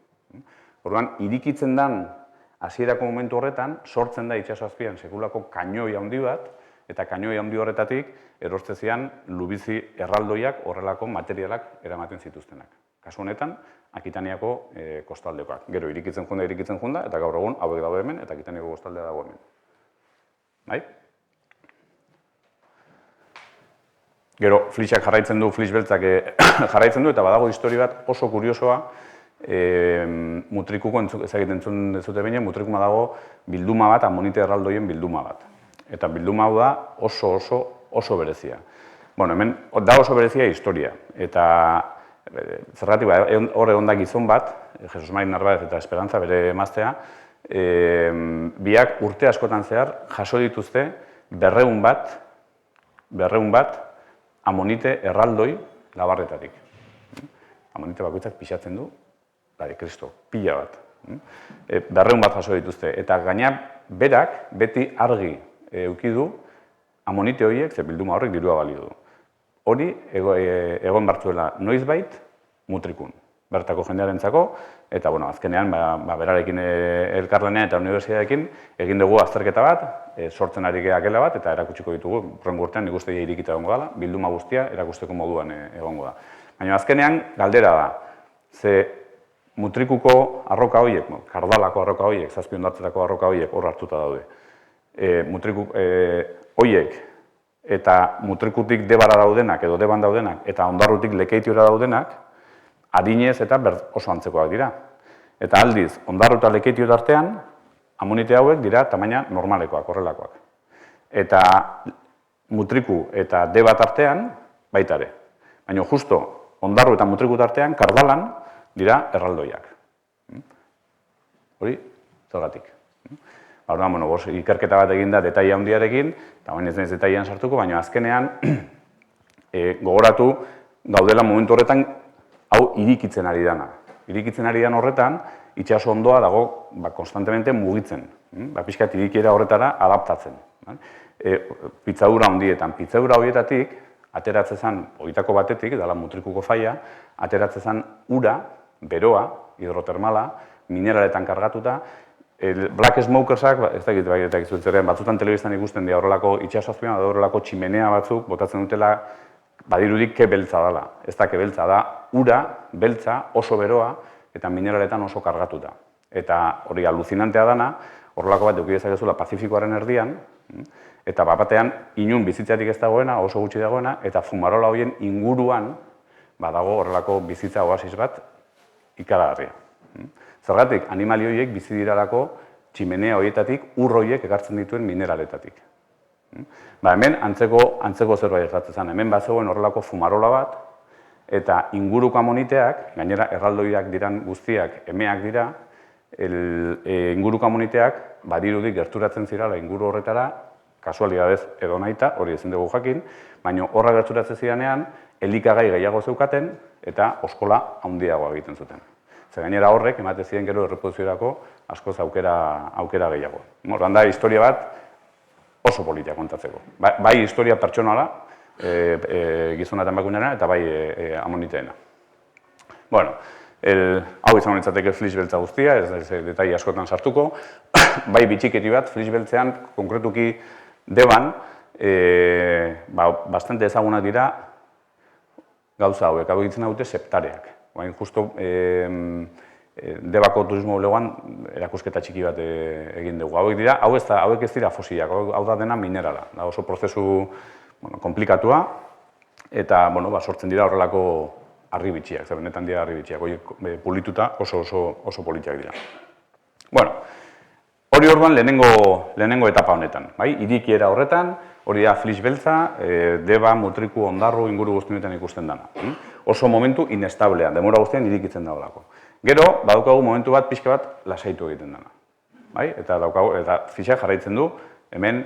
Orduan, irikitzen den hasierako momentu horretan, sortzen da itsaso azpian sekulako kainoi handi bat, eta kainoi handi horretatik erortzezian lubizi erraldoiak horrelako materialak eramaten zituztenak. kasu honetan, Akitaniako kostaldekoak. Gero, irikitzen junda, eta gaur egun hauek dago hemen, eta Akitaniako kostaldea dago hemen. Bai? Gero, flixak jarraitzen du, flix beltzak jarraitzen du, eta badago histori bat oso kuriosoa, mutrikuko entzun dezute behin, mutrikuma dago bilduma bat, amonite erraldoien bilduma bat. Eta bilduma hau da oso berezia. Bueno, hemen da oso berezia historia. Eta zergatik, hor egon da gizon bat, Jesus Mari Narváez eta Esperantza bere emaztea, biak urte askotan zehar jaso dituzte 200 bat amonite erraldoi labarretatik. Amonite bakoitzak pixatzen du, Kristo, pila bat. 200 bat jaso dituzte. Eta gaina berak beti argi eduki du amonite horiek, ze bilduma horrek dirua balio du. Hori egon bartzuela noizbait mutrikun, bertako jendearentzako, eta azkenean berarekin elkarlanean eta unibertsitateekin egin dugu azterketa bat, sortzen ari geakela bat, eta erakutsiko ditugu, hurrengo urtean nik uste irikita egongo dela, bilduma guztia erakusteko moduan egongo da. Baina azkenean galdera da, ze mutrikuko arroka horiek, kardalako arroka horiek, zazpi hondartzetako arroka horiek hor hartuta daude. Mutrikuk horiek eta mutrikutik debara daudenak edo deban daudenak eta ondarrutik lekeitiora daudenak adinez eta oso antzekoak dira. Eta aldiz, ondarru eta lekeitio artean amonite hauek dira tamaina normalekoak, horrelakoak. Eta mutriku eta debat artean baita ere. Baina justo ondarru eta mutriku artean kardalan dira erraldoiak. Hori, zergatik. Orduan, ikerketa bat egin da detaila handiarekin, eta baina ez naiz detailean sartuko, baina azkenean gogoratu gaudela momentu horretan hau irikitzen ari dana. Irikitzen ari dan horretan, itxaso ondoa dago konstantemente mugitzen, pixkat irikiera horretara adaptatzen. Pitzadura handietan, pitzadura horietatik, ateratzen horietako batetik, dela mutrikuko faia, ateratzen ura, beroa, hidrotermala, mineraletan kargatuta, Black Smokersak, ez dakit batzutan telebistan ikusten dira horrelako itxasazpioan, horrelako tximenea batzuk, botatzen dutela, badirudik ke beltza dela. Ez da ke beltza da, ura, beltza, oso beroa, eta mineraletan oso kargatuta. Eta hori aluzinantea dana, horrelako bat eukidezakezula Pazifikoaren erdian, eta batean inun bizitzatik ez dagoena, oso gutxi dagoena, eta fumarola horien inguruan, badago horrelako bizitza oasis bat ikaragarria. Zergatik, animali horiek bizi diralako tximenea horietatik ur horiek ekartzen dituen mineraletatik. Hemen antzeko zerbait gertatzen zen. Hemen bazegoen horrelako fumarola bat, eta inguruko amoniteak, gainera erraldoiak diran guztiak emeak dira, inguruko amoniteak badirudik gerturatzen zirala inguru horretara, kasualidadez edo nahita, hori ezin dugu jakin, baina horra gerturatzen ziranean, elikagai gehiago zeukaten eta oskola handiagoa egiten zuten. Gainera horrek, ematen ziren gero erreproduziorako askoz aukera gehiago. Horren da, historia bat oso politia kontatzeko. Bai historia pertsonala, gizona eta emakumearena, eta bai amoniteena. Bueno, hau izan honetzateke flix beltza guztia, ez detai askotan sartuko. Bai bitxiketi bat, flix beltzean, konkretuki deban, bastante ezagunak dira gauza hauek, hau egitzen dute septareak. Baina, justo, debako turismo bulegoan erakusketa txiki bat egin dugu. Hauek ez dira fosilak, hau da dena minerala. Da oso prozesu komplikatua, eta sortzen dira horrelako harribitxiak, benetan dira harribitxiak. Horiek pulituta oso politiak dira. Hori orduan lehenengo etapa honetan. Irikiera horretan, hori da flix beltza, deba, mutriku, ondarru, inguru guztietan ikusten dana. Oso momentu inestablean, demora guztian irikitzen dagoelako. Gero, badaukagu momentu bat, pixka bat, lasaitu egiten dana. Eta flixak jarraitzen du, hemen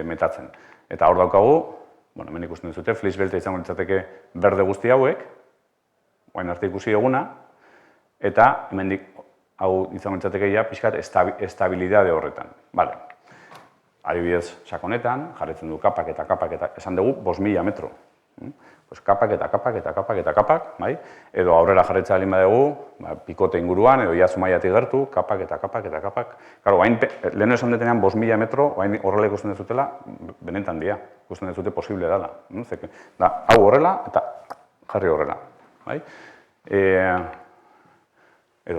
metatzen. Eta hor daukagu, hemen ikusten duzute, flix beltza izango litzateke berde guzti hauek, orain arte ikusi eguna, eta hemendik hau izango litzateke ja, pixkat, estabilidade horretan. Adibidez, sakonetan, jarretzen du kapak eta esan dugu 5.000 metro. Kapak eta kapak, edo aurrera jarretza alin badugu, pikote inguruan, edo ia zumaiatik gertu, kapak eta kapak. Lehen esan detenean 5.000 metro, horrela ikusten dezutela, benetan dia, ikusten dezute posible dela. Hau horrela eta jarri horrela. Edo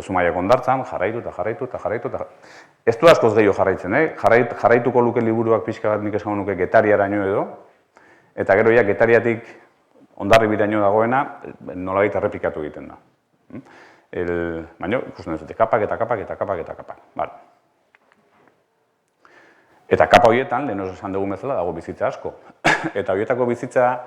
Zumaiako hondartzan, jarraitu. Ez du askoz gehiago jarraitzen, jarraituko luke liburuak pixka bat nik esango nuke Getariaraino edo, eta gero Getariatik Hondarribiraino dagoena nolabait errepikatu egiten da. Baina, ikusten dut, kapak. Vale. Eta kapa horietan, lehen esan dugu bezala, dago bizitza asko. Eta horietako bizitza,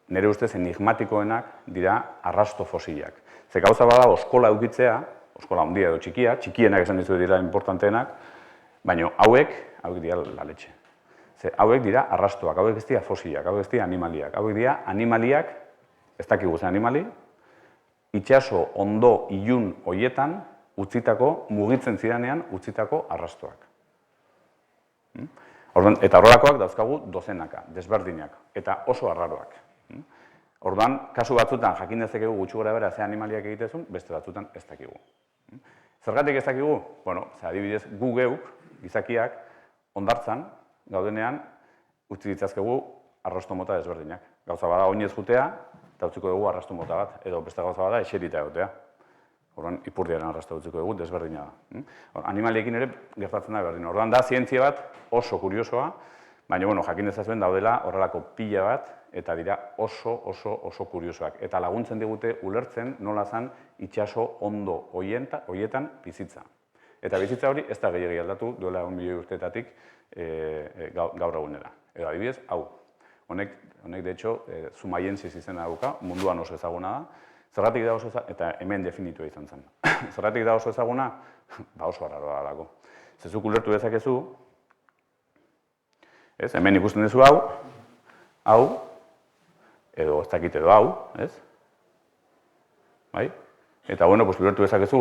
nire ustez enigmatikoenak dira arrasto fosilak. Ze gauza bada oskola eukitzea, oskola handia edo txikienak esan dizu dira importanteenak, baina hauek dira la leche. Ze hauek dira arrastoak, hauek ez dira fosilak, hauek ez dira animaliak. Hauek dira animaliak, ez dakigu zen animali, itxaso ondo ilun horietan utzitako, mugitzen zidanean utzitako arrastoak. Eta horrelakoak dauzkagu dozenaka, desberdinak, eta oso arraroak. Orduan, kasu batzutan jakin dezakegu gutxi gora bera ze animaliak egitezun, beste batzutan ez dakigu. Zergatik ez dakigu? Bueno, adibidez, gu geuk, gizakiak, hondartzan, gaudenean, utzi ditzazkegu arrasto mota desberdinak. Gauza bada oinez jutea, eta utziko dugu arrasto mota bat, edo beste gauza bada eserita egotea. Orduan, ipurdiaren arrasto utziko dugu desberdina da. Animaliekin ere gertatzen da berdin. Orduan, da zientzia bat oso kuriosoa, baina, bueno, jakin dezazuen daudela horrelako pila bat, eta dira oso kuriosoak. Eta laguntzen digute ulertzen nola zan itxaso ondo horietan bizitza. Eta bizitza hori ez da gehiagi aldatu duela 1 milioi urteetatik gaur egunera. Edo adibidez, hau. Honek, de hecho, Zumaiensis izena dauka, munduan oso ezaguna da. Zergatik da oso ezaguna, eta hemen definitua izan zen. Zergatik da oso ezaguna, oso arraroa dalako. Zezuk ulertu dezakezu, hemen ikusten duzu hau, edo ez dakit edo hau, ez? Bai? Eta, bueno, ulertu dezakezu,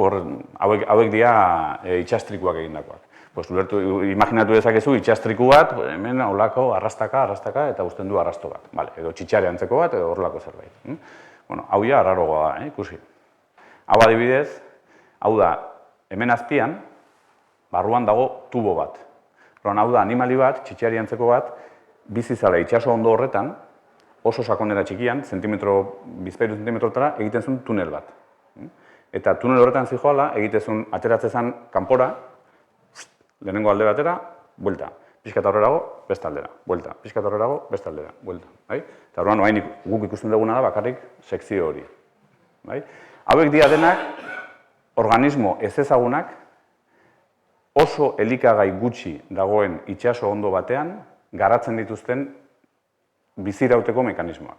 hauek dira itxastrikuak egindakoak. Imaginatu dezakezu itxastriku bat, hemen holako arrastaka, eta uzten du arrasto bat. Edo txitxare antzeko bat, edo horrelako zerbait. Bueno, hau ja arraroa da, ikusi. Hau adibidez, hau da, hemen azpian, barruan dago tubo bat. Hau da, animali bat, txitxari antzeko bat, bizizala itxaso ondo horretan, oso sakonera txikian, bizpairu zentimetrotara, egiten zuen tunel bat. Eta tunel horretan zijoala, egiten zuen ateratzezan kanpora, lehenengo alde batera, buelta. Pixka eta horrerago, beste aldera, buelta. Pixka eta horrerago, beste aldera, buelta. Eta horrean, guk ikusten duguna da bakarrik sekzio hori. Hauek dira denak, organismo ez ezagunak, oso elikagai gutxi dagoen itxaso ondo batean, garatzen dituzten bizirauteko mekanismoak.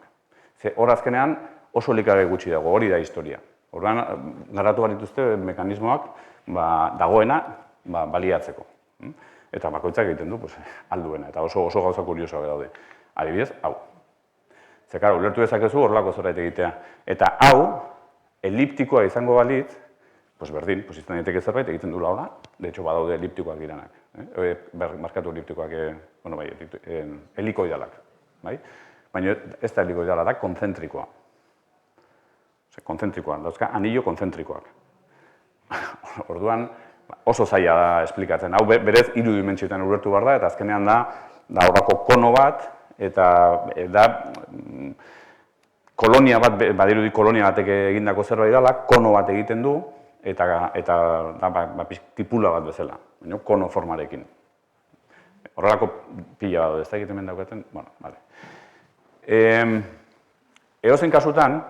Hor azkenean oso elikagai gutxi dago, hori da historia. Horrean, garatu behar dituzte mekanismoak dagoena baliatzeko. Eta bakoitzak egiten du alduena, eta oso gauza kuriosoak daude. Adibidez, hau. Zekara, ulertu dezakezu horrelako zerbait egitea. Eta hau, eliptikoa izango balitz, berdin, izan daiteke zerbait egiten dula hola, de hecho badaude eliptikoak diranak. Markatu eliptikoak, helikoidalak. Baina ez da helikoidala da, konzentrikoa. Konzentrikoa, dauzka anillo konzentrikoak. Orduan, oso zaila da esplikatzen. Hau berez 3 dimentsioetan ulertu behar da, eta azkenean da horrako kono bat, eta da kolonia bat, badirudi kolonia batek egindako zerbait dela, kono bat egiten du, eta tipula bat bezala, kono formarekin. Horrelako pila bat, ez da egiten daukaten, bueno, bale. Edozein kasutan,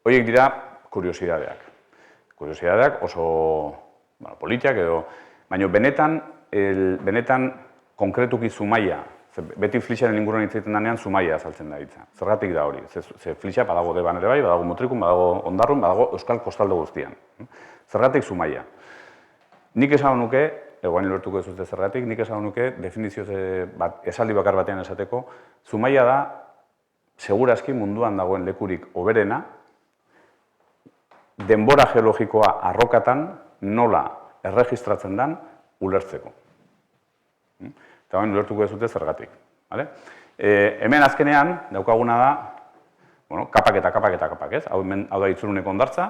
horiek dira kuriosidadeak. Kuriosidadeak oso politiak edo, baina benetan konkretuki Zumaia, beti Flixaren inguruan hitz egiten denean Zumaia azaltzen da hitza. Zergatik da hori, ze Flixa badago Deban ere bai, badago Mutrikun, badago Hondarrun, badago Euskal Kostalde guztian. Zergatik Zumaia. Nik esan nuke, egoen lortuko ez dute zergatik, nik esan nuke definizio esaldi bakar batean esateko, Zumaia da, segurazki munduan dagoen lekurik hoberena, denbora geologikoa arrokatan nola erregistratzen den ulertzeko. Eta bain ulertuko ez dute zergatik. Hemen azkenean daukaguna da, kapak eta kapak, ez? Hau da Itzuruneko hondartza,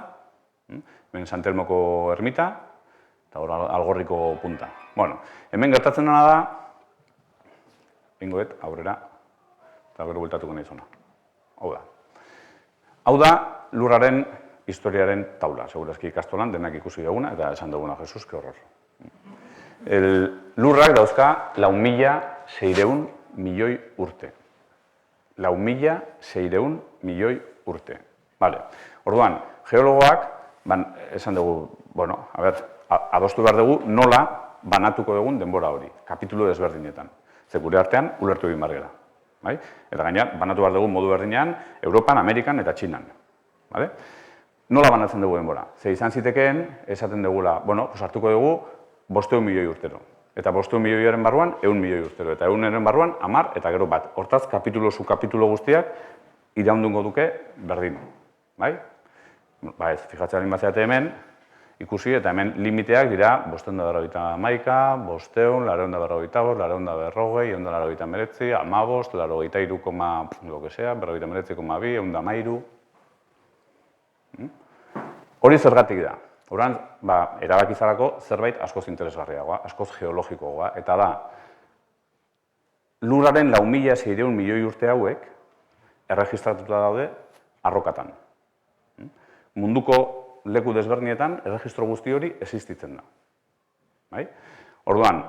hemen Santelmoko ermita, eta hor Algorriko punta. Hemen gertatzen dena da, bingoet, aurrera, eta gero bueltatuko nahi zona. Hau da. lurraren historiaren taula. Segurazki ikastolan denak ikusi duguna, eta esan duguna, Jesus, que horror. Lurrak dauzka 4.600 milioi urte. 4.600 milioi urte. Vale. Orduan, geologoak, esan dugu, bueno, adostu behar dugu nola banatuko dugun denbora hori, kapitulu desberdinetan. Ze gure artean, ulertu egin bargera. Eta gainera, banatu behar dugu modu berdinean, Europan, Amerikan eta Txinan. Nola banatzen dugu denbora? Ze izan zitekeen, esaten dugula, bueno, hartuko dugu 500 milioi urtero. Eta 500 milioiaren barruan, 100 milioi urtero. Eta 100aren barruan, 10 eta gero bat. Hortaz, kapitulo guztiak iraundungo duke berdin. Ez, fijatzen bazeate hemen, ikusi eta hemen limiteak dira 591, 500, 845, 840, 849, 15, 83, lo que sea, 49,2, 113. Hori zergatik da. Horan, erabakizarako zerbait askoz interesgarriagoa, askoz geologikoagoa, eta da, lurraren 4.600 milioi urte hauek erregistratuta daude arrokatan. Munduko leku desberdinetan erregistro guzti hori existitzen da. Orduan,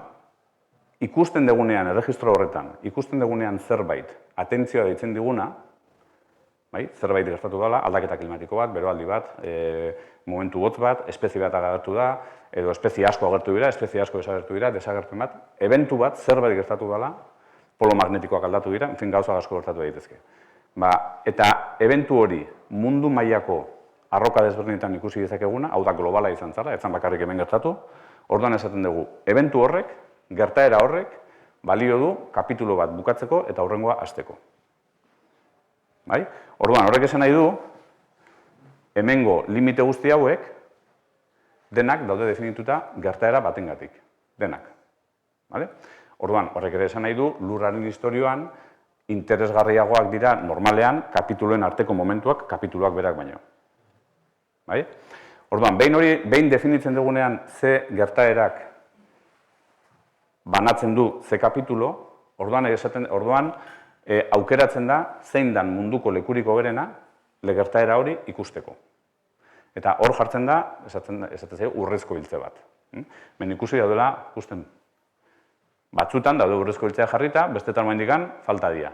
ikusten dugunean erregistro horretan, ikusten dugunean zerbait atentzioa deitzen diguna, zerbait gertatu dela, aldaketa klimatiko bat, beroaldi bat, momentu hotz bat, espezie bat agertu da, edo espezie asko agertu dira, espezie asko desagertu dira, desagerpen bat, ebentu bat, zerbait gertatu dela, polo magnetikoak aldatu dira, gauza asko gertatu daitezke. Eta ebentu hori mundu mailako arroka desberdinetan ikusi dezakeguna, hau da globala izan zara, ez zan bakarrik hemen gertatu, orduan esaten dugu, ebentu horrek, gertaera horrek, balio du kapitulo bat bukatzeko eta hurrengoa hasteko. Orduan, horrek esan nahi du, hemengo limite guzti hauek, denak daude definituta gertaera batengatik. Denak. Orduan, horrek ere esan nahi du, lurraren historioan, interesgarriagoak dira normalean kapituluen arteko momentuak kapituluak berak baino. Orduan, behin definitzen dugunean ze gertaerak banatzen du ze kapitulo, orduan aukeratzen da zein dan munduko lekurik hoberena gertaera hori ikusteko. Eta hor jartzen da, esaten zaio, urrezko hiltze bat. Ben ikusi daudela, ikusten batzutan daude urrezko hiltzea jarrita, bestetan momendikan falta dira.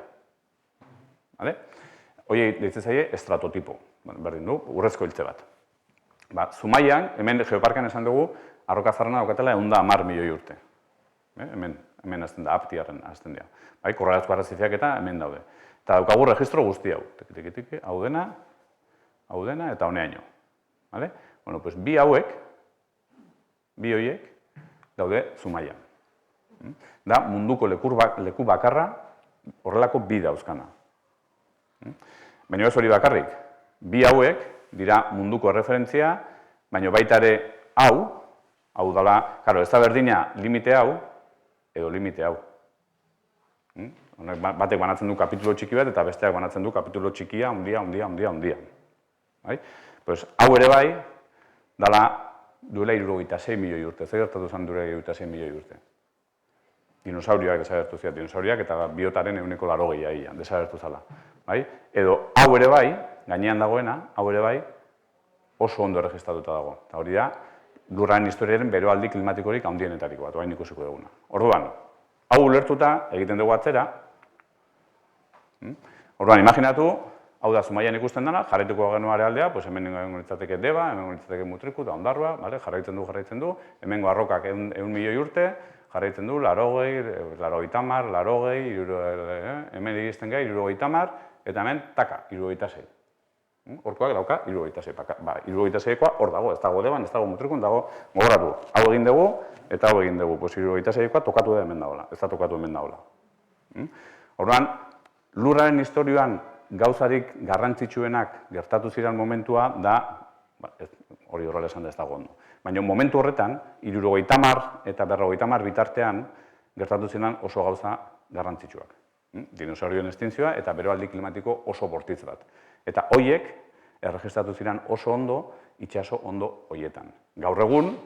Hoi deitzen zaie estratotipo, berdin du, urrezko hiltze bat. Zumaian, hemen geoparkean esan dugu, arroka zarrena daukatela 110 milioi urte. Hemen azten da, aptiaren azten dira. Korralazko arraziziak eta hemen daude. Eta daukagu registro guzti hau. Hau dena eta honeaino. Bi hauek, bi horiek, daude Zumaian. Da munduko leku bakarra horrelako bi dauzkana. Baina ez hori bakarrik. Bi hauek dira munduko erreferentzia, baina baita ere hau dela, ez da berdina limite hau, edo limite hau. Batek banatzen du kapitulo txiki bat, eta besteak banatzen du kapitulo txikia, handia. Hau ere bai, dela duela 66 milioi urte. Zer gertatu zen duela 66 milioi urte? Dinosaurioak desagertu ziat, dinosauriak eta biotaren 80% desagertu zala. Edo hau ere bai, gainean dagoena, hau ere bai, oso ondo erregistratuta dago. Eta hori da, lurraren historiaren beroaldi klimatikorik handienetariko bat, orain ikusiko duguna. Orduan, hau ulertuta egiten dugu atzera. Orduan, imaginatu, hau da Zumaian ikusten dena, jarraituko genuen arealdea, hemen litzateke Deba, hemen litzateke Mutriku eta Ondarroa, jarraitzen du, hemengo arrokak 100 milioi urte, jarraitzen du, 80, 80, hemen egizten gai, 70, eta hemen, taka, 76. Horkoak dauka, 76. 76koa hor dago, ez dago Deban, ez dago Mutrikun, dago gogoratu. Hau egin dugu, eta hau egin dugu. 76koa tokatu da hemen dagoela, ez da tokatu hemen dagoela. Orduan, lurraren historioan gauzarik garrantzitsuenak gertatu ziren momentua da, hori horrela esan da ez dago ondo. Baina momentu horretan, 70 eta 50 bitartean gertatu ziren oso gauza garrantzitsuak. Dinosaurioen estintzioa eta beroaldi klimatiko oso bortitz bat. Eta hoiek erregistratu ziren oso ondo, itxaso ondo hoietan. Gaur egun,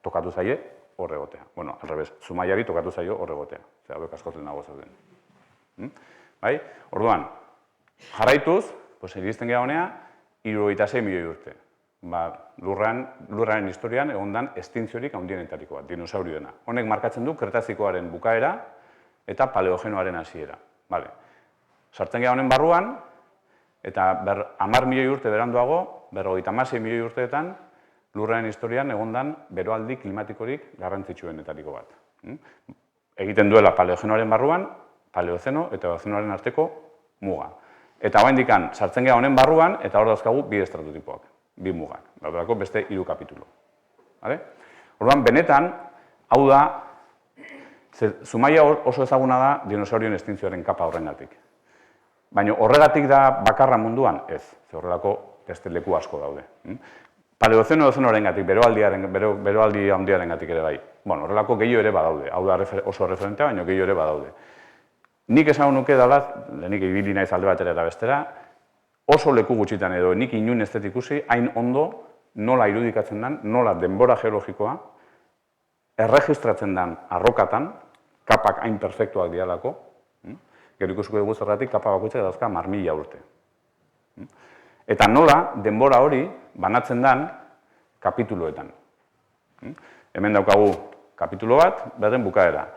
tokatu zaie hor egotea. Bueno, alrebez, Zumaiari tokatu zaio hor egotea. Zer, hauek askotzen dago zeuden. Orduan, jarraituz, iristen gara honea, 76 milioi urte. Lurraren historian egondan estintziorik handienetariko bat, dinosaurioena. Honek markatzen du Kretazikoaren bukaera eta Paleogenoaren hasiera. Sartzen gara honen barruan, eta 10 milioi urte beranduago, 56 milioi urteetan, lurraren historian egondan beroaldi klimatikorik garrantzitsuenetariko bat. Egiten duela Paleogenoaren barruan, Paleozeno eta Eozenoaren arteko muga. Eta oraindik sartzen gara honen barruan, eta hor dauzkagu bi estratotipoak, bi mugak. Daudelako beste 3 kapitulu. Orduan, benetan, hau da, Zumaia oso ezaguna da dinosaurioen estintzioaren kapa horrengatik. Baina horregatik da bakarra munduan? Ez, horrelako beste leku asko daude. Paleozeno Eozenoarengatik, beroaldi handiarengatik ere bai. Horrelako gehiago ere badaude, hau da oso referentea, baina gehiago ere badaude. Nik esan nuke dala, nik ibili naiz alde batera eta bestera, oso leku gutxitan edo nik inun ez dut ikusi, hain ondo nola irudikatzen den, nola denbora geologikoa, erregistratzen den arrokatan, kapak hain perfektuak dialako, gero ikusiko dugu zergatik kapa bakoitzak dauzka 10.000 urte. Eta nola denbora hori banatzen den kapituluetan. Hemen daukagu kapitulo bat, beren bukaera.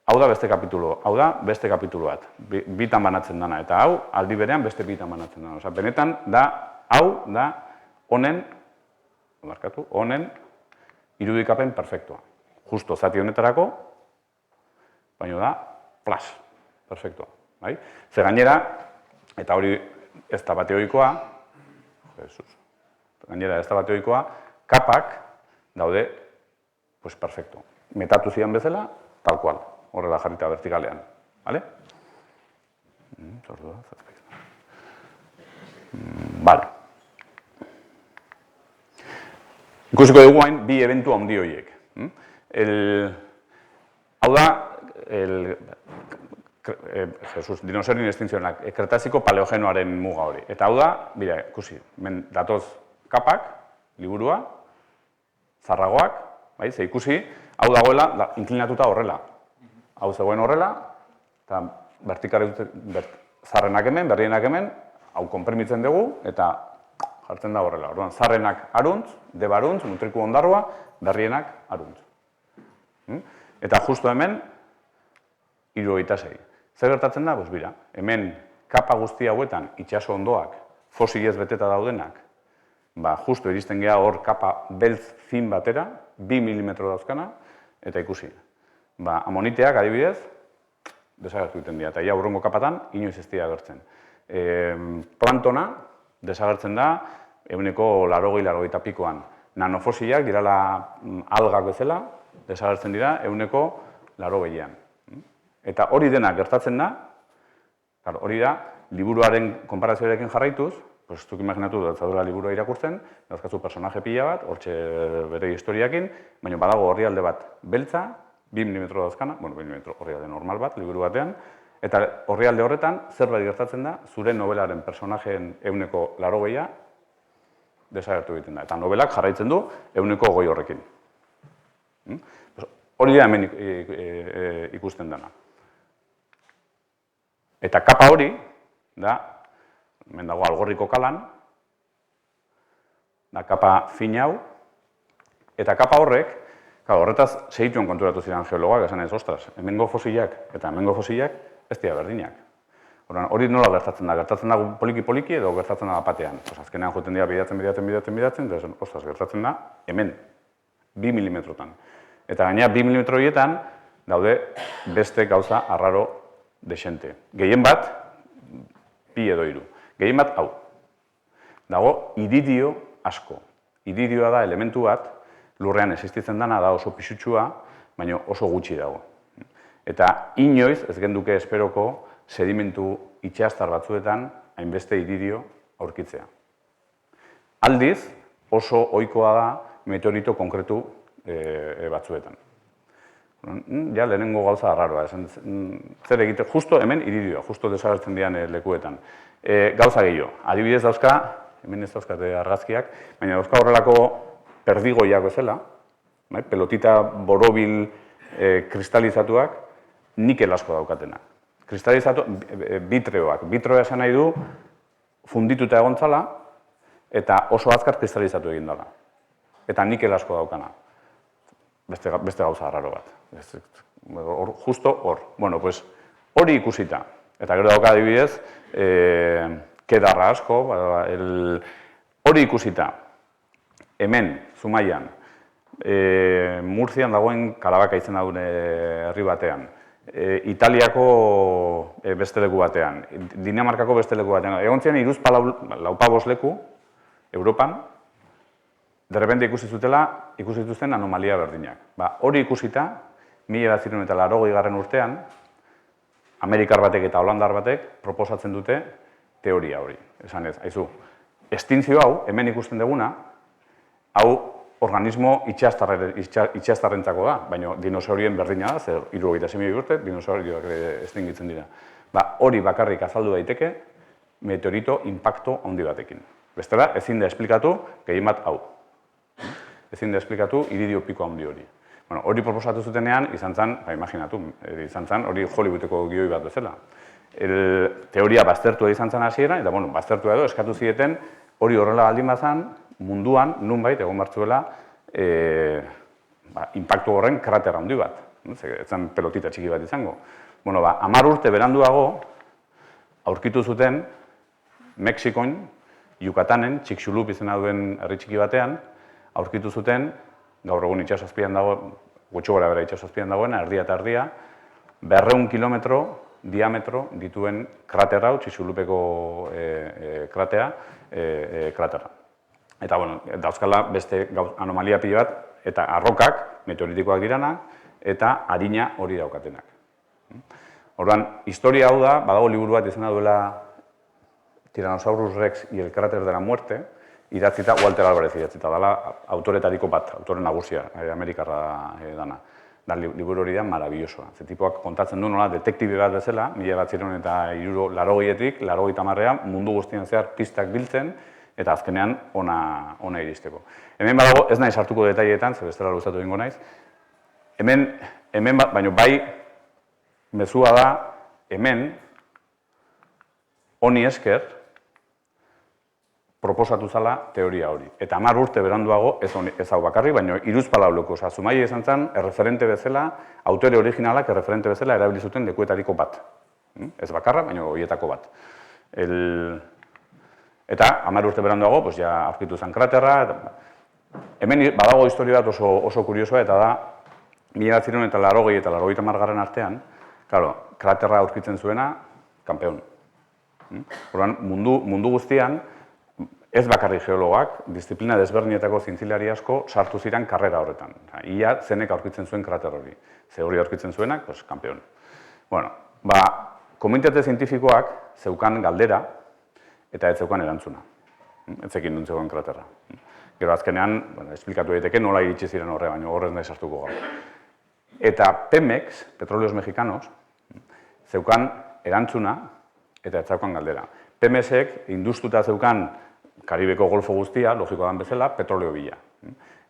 Hau da beste kapitulo, hau da beste kapitulo bat. Bitan banatzen dana, eta hau aldi berean beste bitan banatzen dana. Osa, benetan, hau da honen irudikapen perfektua. Justo zati honetarako, baina da, flash, perfektua. Ze gainera, eta hori ez da bateoikoa, kapak daude perfektu. Metatu zidan bezala, tal cual, horrela jarrita vertikalean. Ikusiko dugu hain bi eventu handi horiek. Hau da, dinosaurien estintzioenak, Kretaziko Paleogenoaren muga hori. Eta hau da, ikusi, datoz kapak, liburua, zarragoak, ze ikusi, hau dagoela inklinatuta horrela. Hau zegoen horrela, eta vertikale zarrenak hemen, berrienak hemen, hau konprimitzen dugu, eta jartzen da horrela. Orduan, zarrenak aruntz, debaruntz, mutriku ondarrua, berrienak aruntz. Eta justo hemen, 76. Zer gertatzen da? Hemen kapa guzti hauetan itxaso ondoak fosilez beteta daudenak, justo iristen geha hor kapa beltz fin batera, 2 milimetro dauzkana, eta ikusi. Amoniteak, adibidez, desagertu egiten dira, eta ia urrungo kapatan, inoiz ez dira agertzen. Plantona, desagertzen da, 80-90 pikoan. Nanofosilak, dirala algak bezala, desagertzen dira, 80-90an. Eta hori denak gertatzen da, hori da, liburuaren konparazioarekin jarraituz, zuk imaginatu dut zaudela liburua irakurtzen, dauzkazu personaje pila bat, hortxe bere historiakin, baina badago orrialde bat beltza, 2 milimetro dauzkana, 2 milimetro orrialde normal bat, liburu batean, eta orrialde horretan zerbait gertatzen da, zure nobelaren personajeen 80-90a desagertu egiten da. Eta nobelak jarraitzen du 100 horrekin. Hori da hemen ikusten dena. Eta kapa hori, hemen dago Algorriko kalan, da kapa fin hau, eta kapa horrek, horretaz segituen konturatu ziren geologak, esan ez, ostras, hemengo fosilak eta hemengo fosilak ez dira berdinak. Hori nola gertatzen da? Gertatzen da poliki-poliki edo gertatzen da batean. Azkenean joten dira bidatzen, eta ostras, gertatzen da hemen, 2 milimetrotan. Eta gaina 2 milimetro horietan daude beste gauza arraro desente. Gehien bat, 2 edo 3. Gehien bat, hau. Dago, iridio asko. Iridioa da elementu bat, lurrean existitzen dana da oso pisutsua, baina oso gutxi dago. Eta inoiz, ez genduke esperoko, sedimentu itxastar batzuetan hainbeste iridio aurkitzea. Aldiz, oso ohikoa da meteorito konkretu batzuetan. Ja, lehenengo gauza arraroa. Zer egite, justo hemen iridioa, justo desagertzen dian lekuetan. Gauza gehiago, adibidez dauzka, hemen ez dauzkate argazkiak, baina dauzka horrelako perdigoiak bezala, pelotita borobil kristalizatuak, nikel asko daukatenak. Kristalizatu, bitreoak. Bitreoa esan nahi du, fundituta egontzala, eta oso azkar kristalizatu egin dela. Eta nikel asko daukana. Beste gauza raro bat. Justo hor. Bueno, pues hori ikusita. Eta gero dauka adibidez, kedarra asko, hori ikusita. Hemen, Zumaian, Murzian dagoen Karabaka izen dagoen herri batean, Italiako beste leku batean, Dinamarkako beste leku batean, egon ziren 3-4 leku, Europan, derrepente ikusi zituzten anomalia berdinak. Hori ikusita, 1980 urtean, Amerikar batek eta Holandar batek proposatzen dute teoria hori. Esan ez, haizu, estintzio hau, hemen ikusten duguna, hau organismo itxastarrentzako da, baina dinosaurien berdina da, zer 76 milioi urte, dinosaurioak estingitzen dira. Hori bakarrik azaldu daiteke meteorito inpakto handi batekin. Bestela, ezin da esplikatu gehien bat hau. Ezin da esplikatu iridio piko handi hori. Hori proposatu zutenean, izan zen, imaginatu, izan zen, hori Hollywoodeko gioi bat bezala. Teoria baztertua izan zen hasieran, eta baztertua edo eskatu zieten hori horrela baldin bazan, munduan, nunbait, egon bartzuela, inpaktu horren krater handi bat. Ez zen pelotita txiki bat izango. 10 urte beranduago, aurkitu zuten, Mexikon, Yucatanen, Chicxulub izena duen herri txiki batean, aurkitu zuten, gaur egun itxasozpian dago, gutxo gora bera itxasozpian dagoena, erdia eta erdia, 200 kilometro diametro dituen krater hau, Chicxulubeko kratera. Eta, dauzkala beste anomalia pila bat, eta arrokak, meteoritikoak diranak, eta harina hori daukatenak. Orduan, historia hau da, badago liburu bat izena duela Tyrannosaurus Rex y el cráter de la muerte, idatzita Walter Alvarez idatzita, dela autoretariko bat, autore nagusia, Amerikarra dana. Liburu hori da marabillosoa. Ze tipoak kontatzen du nola, detektibe bat bezala, 1980etik, 1980 mundu guztian zehar pistak biltzen, eta azkenean ona iristeko. Hemen badago, ez nahi sartuko detailetan, ze bestela luzatu egingo naiz, hemen baina bai, mezua da, hemen, honi esker, proposatu zala teoria hori. Eta 10 urte beranduago, ez hau bakarri, baina 3 leko. Zumaia izan zen, erreferente bezala, autore originalak erreferente bezala erabili zuten lekuetariko bat. Ez bakarra, baina horietako bat. Eta 10 urte beranduago, ja aurkitu zen kraterra. Hemen badago historia bat oso kuriosoa, eta da, 1980 eta 1980 artean, kraterra aurkitzen zuena, kanpeon. Mundu guztian, ez bakarrik geologoak, disiplina desberdinetako zientzilari asko sartu ziren karrera horretan. Ia zenek aurkitzen zuen krater hori. Ze hori aurkitzen zuenak, kanpeon. Komunitate zientifikoak zeukan galdera eta ez zeukan erantzuna. Ez zekin duen zegoen kraterra. Gero azkenean, esplikatu daiteke nola iritsi ziren horre, baina horrez nahi sartuko gaur. Eta Pemex, Petróleos Mexicanos, zeukan erantzuna eta ez zeukan galdera. Pemexek industuta zeukan Karibeko golfo guztia, logikoa dan bezala, petroleo bila.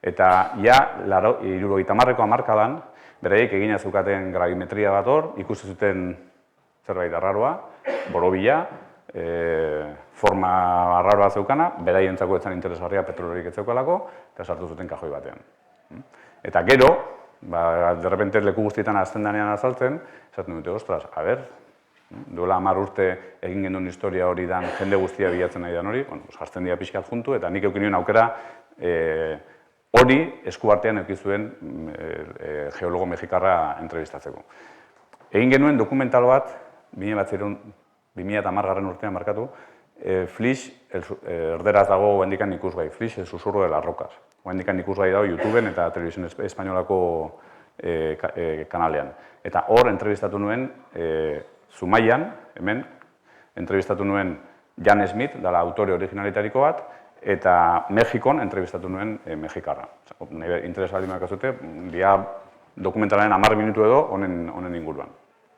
Eta ja, 70ko hamarkadan, beraiek egina zeukaten gravimetria bat hor, ikusi zuten zerbait arraroa, borobila, forma arraroa zeukana, beraientzako etzan interesgarria petrolerik ez zeukalako, eta sartu zuten kajoi batean. Eta gero, derrepente leku guztietan azten danean azaltzen, esaten dute, ostras, a ber, duela 10 urte egin genuen historia hori dan, jende guztia bilatzen nahi dan hori, jartzen dira pixkat juntu, eta nik eukin nuen aukera hori eskuartean eukizuen geologo mexikarra entrevistatzeko. Egin genuen dokumental bat, 2010 urtean markatu, Flix, erderaz dago hendikan ikusgai, Flix, el susurro de las rocas. Hendikan ikusgai dago YouTubeen eta Televisión Espainolako kanalean. Eta hor entrevistatu nuen, Zumaian, hemen, entrevistatu nuen Jan Smith, dela autore originalitariko bat, eta Mexikon entrevistatu nuen mexikarra. Interesa baldin bakazute, dia dokumentalaren 10 minutu edo honen inguruan.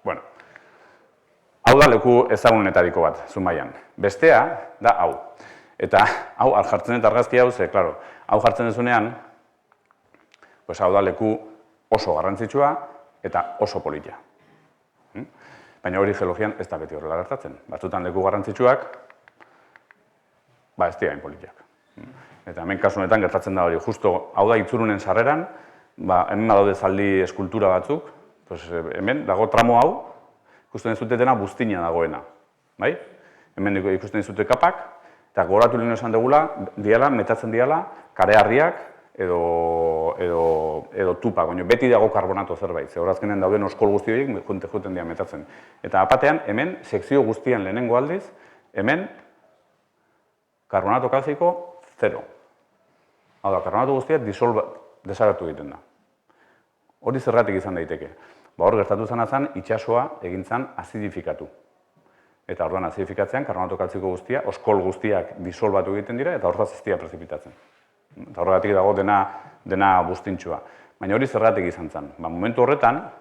Bueno, hau da leku ezagunetariko bat, Zumaian. Bestea da hau. Eta hau, jartzen dut argazki hau, ze, klaro, hau jartzen dezunean, hau da leku oso garrantzitsua eta oso politia. Baina hori geologian ez da beti horrela gertatzen. Batzutan leku garrantzitsuak, ez dira inpolitiak. Eta hemen kasu honetan gertatzen da hori, justo hau da itzurunen sarreran, hemen badaude zaldi eskultura batzuk, hemen dago tramo hau, ikusten dizute dena buztina dagoena, bai? Hemen ikusten dizute kapak, eta goratu lehen esan dugula, metatzen diala, kareharriak edo tupak, baina beti dago karbonato zerbait, ze horazkenen dauden oskol guzti horiek joten dira metatzen. Eta apatean, hemen, sekzio guztian lehenengo aldiz, hemen, karbonato kalziko 0. Hau da, karbonato guztiak desagertu egiten da. Hori zergatik izan daiteke. Hor gertatu zen itsasoa egin zen azidifikatu. Eta orduan azidifikatzean, karbonato kalziko guztia, oskol guztiak disolbatu egiten dira, eta hortaz ez dira prezipitatzen. Eta horregatik dago dena buztintxua. Baina hori zergatik izan zen. Momentu horretan,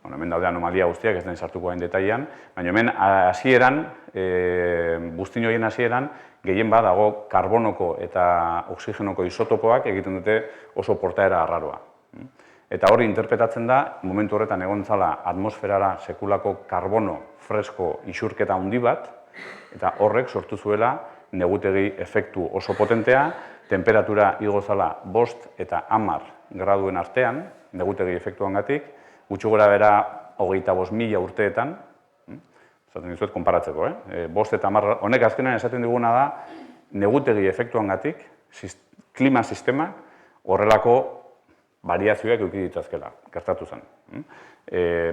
hemen daude anomalia guztiak, ez den sartuko hain detailean, baina hemen hasieran, buztin horien hasieran, gehien dago karbonoko eta oxigenoko isotopoak egiten dute oso portaera arraroa. Eta hori interpretatzen da, momentu horretan egon zala atmosferara sekulako karbono fresko isurketa handi bat, eta horrek sortu zuela negutegi efektu oso potentea, temperatura igo zala 5 eta 10 graduen artean, negutegi efektuangatik, gutxi gora bera 25.000 urteetan, esaten dizuet konparatzeko, 5 eta 10, honek azkenean esaten diguna da, negutegi efektuangatik, klima sistema horrelako variazioak eduki dituzkela, gertatu zen.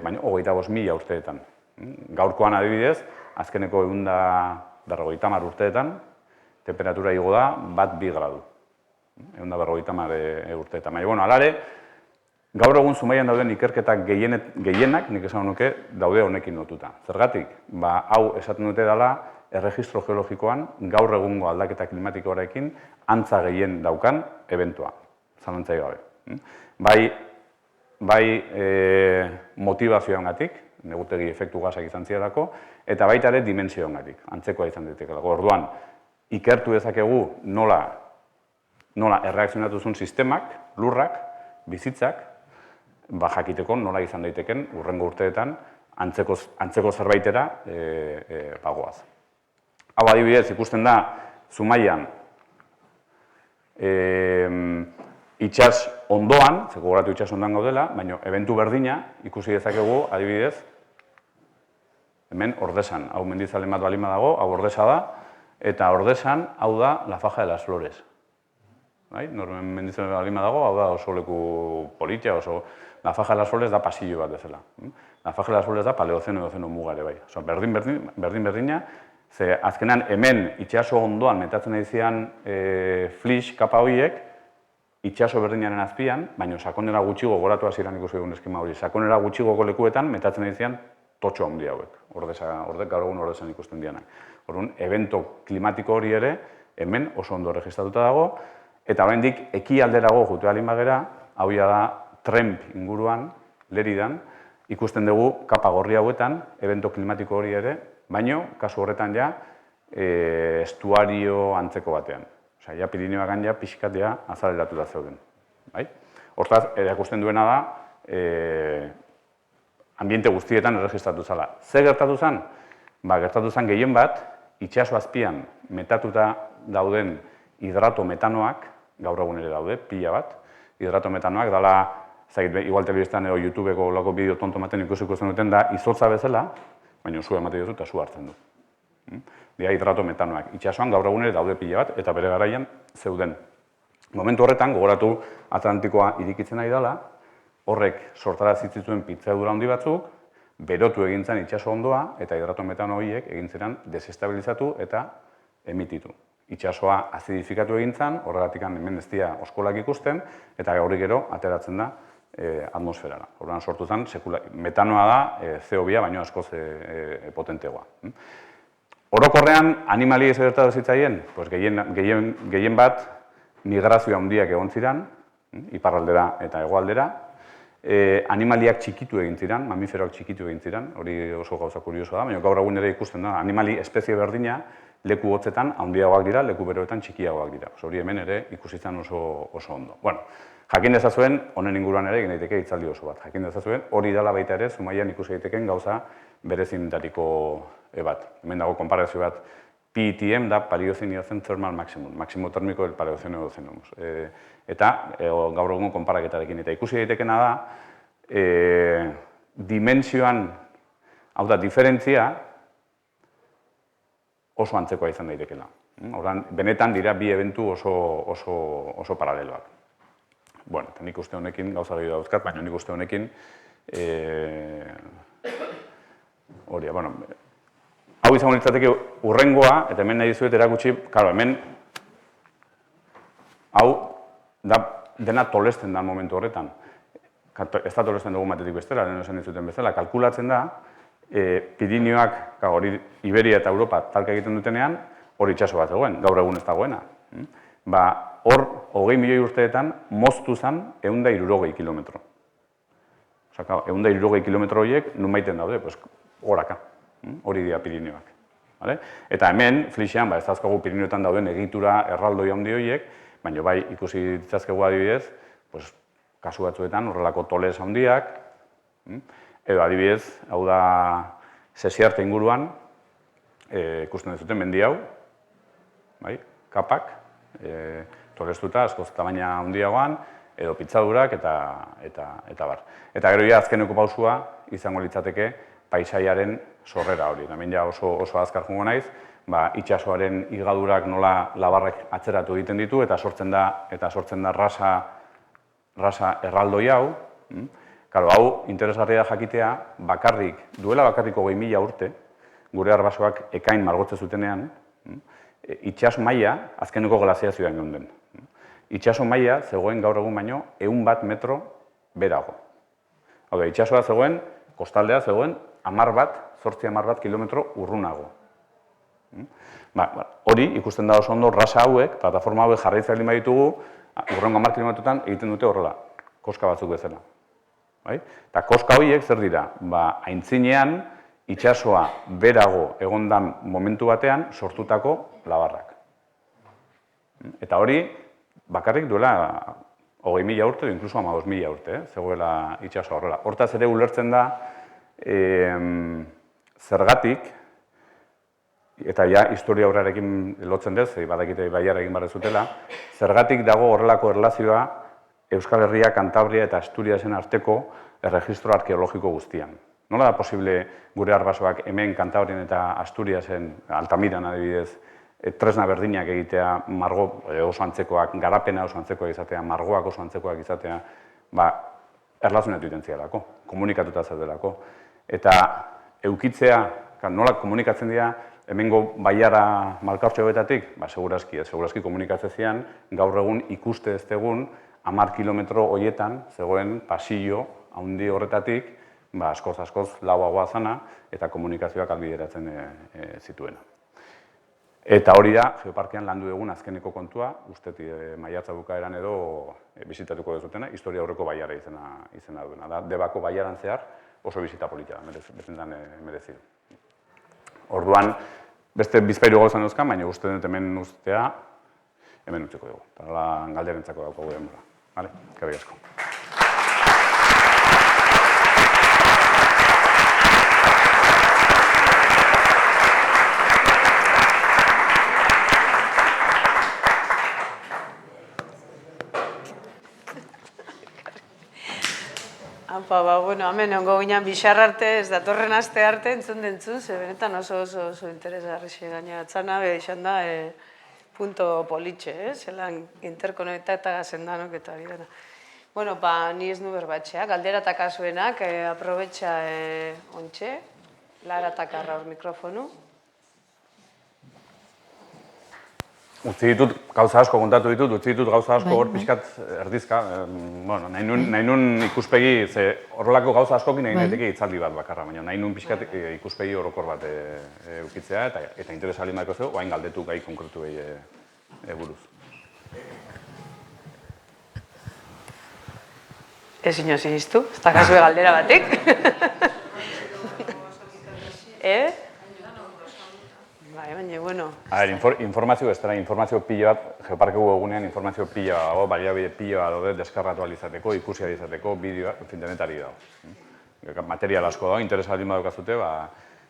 Baina 25.000 urteetan. Gaurkoan adibidez, azkeneko 150 urteetan, temperatura igo da 1-2 gradu. 150 urteetan. Baina, alare, gaur egun Zumaian dauden ikerketak gehienak, nik esan nuke, daude honekin lotuta. Zergatik? Hau esaten dute dela, erregistro geologikoan, gaur egungo aldaketa klimatikoarekin, antza gehien daukan eventua. Zalantzai gabe. Bai motivazioangatik, negutegi efektu gasak izan zirelako, eta baita ere dimensioangatik, antzekoa izan daitekelako. Orduan, ikertu dezakegu nola erreakzionatu zuen sistemak, lurrak, bizitzak, jakiteko nola izan daiteken hurrengo urteetan antzeko zerbaitera bagoaz. Hau adibidez ikusten da Zumaian itsas ondoan, zeko goratu itsas ondoan gaudela, baina ebentu berdina ikusi dezakegu adibidez hemen Ordesan. Hau mendizalen bat balima dago, hau Ordesa da, eta Ordesan hau da La Faja de las Flores. Normen mendizalen balima dago, hau da oso leku politia, oso La Faja de las Flores da pasillo bat bezala. La Faja de las Flores da paleozeno edo zeno mugare bai. Berdin-berdina, ze azkenan hemen itsaso ondoan metatzen edizian flix kapa horiek, itsaso berdinaren azpian, baina sakonera gutxigo, goratu hasieran ikusi dugun eskema hori, sakonera gutxigoko lekuetan metatzen edizian totxo handi hauek, ordek gaur egun Ordesan ikusten dianak. Orduan, evento klimatiko hori ere, hemen oso ondo registratuta dago, eta oraindik ekialderago joate alin bagera, hau da Tremp inguruan, Leridan, ikusten dugu kapa gorri hauetan, evento klimatiko hori ere, baino, kasu horretan ja, estuario antzeko batean. Osa, ja Pirinioagan ja pixkatea azaleratuta zeuden. Hortaz, erakusten duena da, ambiente guztietan erregistratu zala. Ze gertatu zen? Gertatu zen gehien bat, itsaso azpian metatuta dauden hidrato metanoak, gaur egun ere daude, pila bat, hidrato metanoak, dala, igual telebistan edo YouTubeko lako bideo tonto maten ikusiko zenuten da, izotza bezala, baina zu ematen duzu eta zu hartzen du. Dira hidrato metanoak. Itsasoan gaur egun ere daude pila bat, eta bere garaian zeuden. Momentu horretan, gogoratu Atlantikoa irikitzen ari dela, horrek sortarazituen pitzadura handi batzuk, berotu egin zen itsaso ondoa, eta hidrato metano horiek egin ziren desestabilizatu eta emititu. Itsasoa azidifikatu egin zen, horregatik hemen ez dira oskolak ikusten, eta gaur gero ateratzen da atmosferara. Horrean sortu zen, metanoa da CO2 baino askoz potentegoa. Orokorrean, animaliek zer gertatu zitzaien, gehien bat migrazio handiak egon ziren, iparraldera eta hegoaldera, animaliak txikitu egin ziren, mamiferoak txikitu egin ziren, hori oso gauza kuriosoa da, baina gaur egun ere ikusten da, animali espezie berdina leku hotzetan handiagoak dira, leku beroetan txikiagoak dira. Hori hemen ere ikusi zen oso ondo. Jakin dezazuen, honen inguruan ere egin daiteke hitzaldi oso bat. Jakin dezazuen, hori dela baita ere, Zumaian ikusi daiteken gauza berezinetariko bat. Hemen dago konparazio bat PTM da Paleocene Thermal Maximum, maximo termiko del Paleocene Oceanus. Eta gaur egun konparaketarekin eta ikusi daitekena da, dimentsioan, hau da, diferentzia oso antzekoa izan daitekela. Benetan dira bi eventu oso paraleloak. Bueno, eta nik uste honekin, gauza gehiago dauzkat, baina nik uste honekin, hori, bueno, hau izango litzateke hurrengoa, eta hemen nahi dizuet erakutsi, karo, hemen, hau, dena tolesten da momentu horretan. Ez da tolesten dugun batetik bestela, lehen esan dizuten bezala, kalkulatzen da, Pirinioak, hori Iberia eta Europa talka egiten dutenean, hori itsaso bat zegoen, gaur egun ez dagoena. Hor, 20 milioi urteetan, moztu zen 160 kilometro. Osa, 160 kilometro horiek, nun baiten daude, horaka, hori dira Pirinioak. Eta hemen, flixean, ez dazkagu Pirinioetan dauden egitura erraldoi handi horiek, baina bai ikusi ditzazkegu adibidez, kasu batzuetan horrelako toles handiak, edo adibidez, hau da Sesiarte inguruan, ikusten duzuten mendi hau, kapak, tolestuta, askoz tamaina handiagoan, edo pitzadurak eta bar. Eta gero azkeneko pausua izango litzateke paisaiaren sorrera hori. Hemen ja oso azkar joango naiz, itsasoaren higadurak nola labarrak atzeratu egiten ditu eta sortzen da rasa erraldoi hau. Hau, interesgarria da jakitea, duela bakarrik 20.000 urte, gure arbasoak ekain margotze zutenean, itxas maila azkeneko glaziazioan geunden. Itxaso maila zegoen gaur egun baino 100 metro berago. Hau da, itxasoa zegoen, kostaldea zegoen, 10 bat kilometro urrunago. Hori, ikusten da oso ondo, rasa hauek, plataforma hauek jarraitzen baditugu, urrengo 10 kilometrotan egiten dute horrela, koska batzuk bezala. Eta koska horiek zer dira? Aintzinean, itxasoa berago egondan momentu batean sortutako labarrak. Eta hori, bakarrik duela 20.000 urte, edo inkluso 12.000 urte, zegoela itxasoa horrela. Hortaz ere ulertzen da, zergatik, eta ja historia aurrarekin lotzen dez, badakite baiara egin barrezutela, zergatik dago horrelako erlazioa Euskal Herria, Kantabria eta Asturiasen arteko erregistro arkeologiko guztian. Nola da posible gure arbasoak hemen Kantabrian eta Asturiasen, Altamiran adibidez, tresna berdinak egitea, margo oso antzekoak, garapena oso antzekoak izatea, margoak oso antzekoak izatea, erlazionatu egiten zialako, komunikatuta zaudelako. Eta eukitzea, nola komunikatzen dira, hemengo baiara malkartxo hauetatik? Segurazki komunikatzen zian, gaur egun ikuste ez tegun, 10 kilometro horietan zegoen pasillo handi horretatik, askoz lauagoa zana eta komunikazioak albideratzen zituena. Eta hori da, Geoparkean landu dugun azkeneko kontua, uste maiatza bukaeran edo bisitatuko dezutena, historia aurreko baiara izena duena. Da, Debako baiaran zehar oso bisita polita da, bezentan merezi. Orduan, beste bizpairu gauzan dauzkan, baina uste dut hemen ustea, hemen utziko dugu. Eta galderentzako daukagu denbora. Eskerrik asko. Hemen ongo ginen bixar arte, ez datorren aste arte, entzun dentzun, benetan oso interesgarri gaina atzana, izan da, punto politxe, zelan interkonektata gazendanok eta hori dena. Bueno, ni ez nu berbatxea, galdera eta kasuenak, aprobetxa ontxe, Lara eta Karra hor mikrofonu. Utzi ditut, gauza asko kontatu ditut, utzi ditut gauza asko hor pixkat erdizka. Nahi nun ikuspegi, ze horrelako gauza askokin egin daiteke hitzaldi bat bakarra, baina nahi nun pixkat ikuspegi orokor bat eukitzea eta interesali maiko zeu, oain galdetu gai konkretu buruz. Ez inozi iztu, ez da kasue galdera batek. Baina, bueno. Informazio ez dara, informazio pila bat, Geoparkeko egunean informazio pila dago, baliabide pila bat deskarratu alizateko, ikusi alizateko, bideoak, denetari dago. Material asko dago, interesaldi badukazute,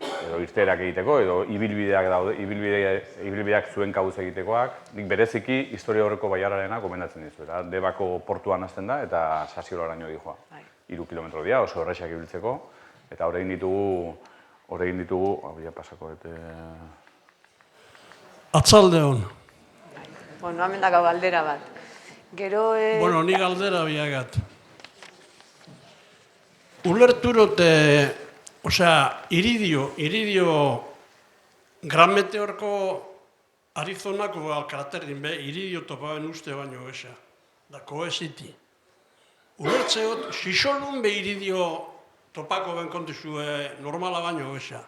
edo irteerak egiteko, edo ibilbideak daude, ibilbideak zuen kabuz egitekoak. Nik bereziki historia horreko baiararena gomendatzen dizu. Debako portuan hasten da eta Sasiolaraino dijoa. 3 kilometro dira, oso errexak ibiltzeko. Eta hor egin ditugu, abia pasako, Atzalde hon. Bueno, hemen dago galdera bat. Gero... Bueno, ni galdera biagat. Ulerturote, osea, iridio Gran Meteorko Arizonako alkaraterrin be, iridio topaben uste baino esa. Da koeziti. Ulertzeot, xixolun be iridio topako ben kontizue normala baino esa.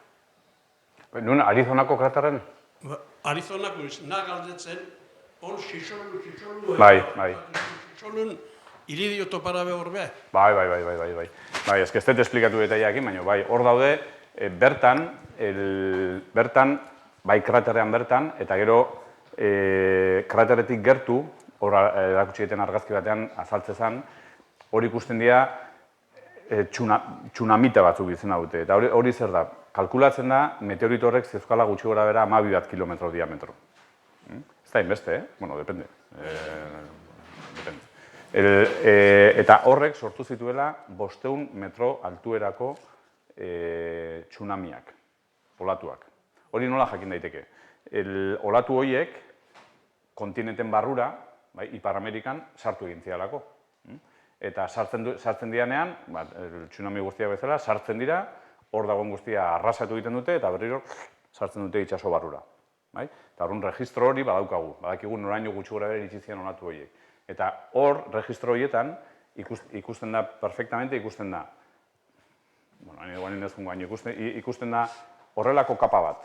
Nun, Arizonako kraterren? Arizonako izna galdetzen, hon xixolun. Bai. Xixolun iridio topara behor be. Bai. Ez que ez dut esplikatu detaileakin, baina bai, hor daude, bertan, bai kraterrean bertan, eta gero kraterretik gertu, hor erakutsi egiten argazki batean azaltzezan, hor ikusten dira tsunamita batzuk bizena dute. Eta hori zer da, kalkulatzen da, meteorito horrek zeuzkala gutxi gora bera 12 kilometro diametro. Ez da inbeste, Bueno, depende. Eta horrek sortu zituela 500 metro altuerako tsunamiak, olatuak. Hori nola jakin daiteke? Olatu horiek kontinenten barrura, Ipar Amerikan, sartu egin zialako. Eta sartzen dianean, tsunami guztiak bezala, sartzen dira, hor dagoen guztia arrasatu egiten dute, eta berriro sartzen dute itsaso barrura. Eta horren registro hori badaukagu, badakigu noraino gutxi gora bere iritsi ziren olatu horiek. Eta hor, registro horietan, ikusten da, perfectamente ikusten da, ikusten da horrelako kapa bat.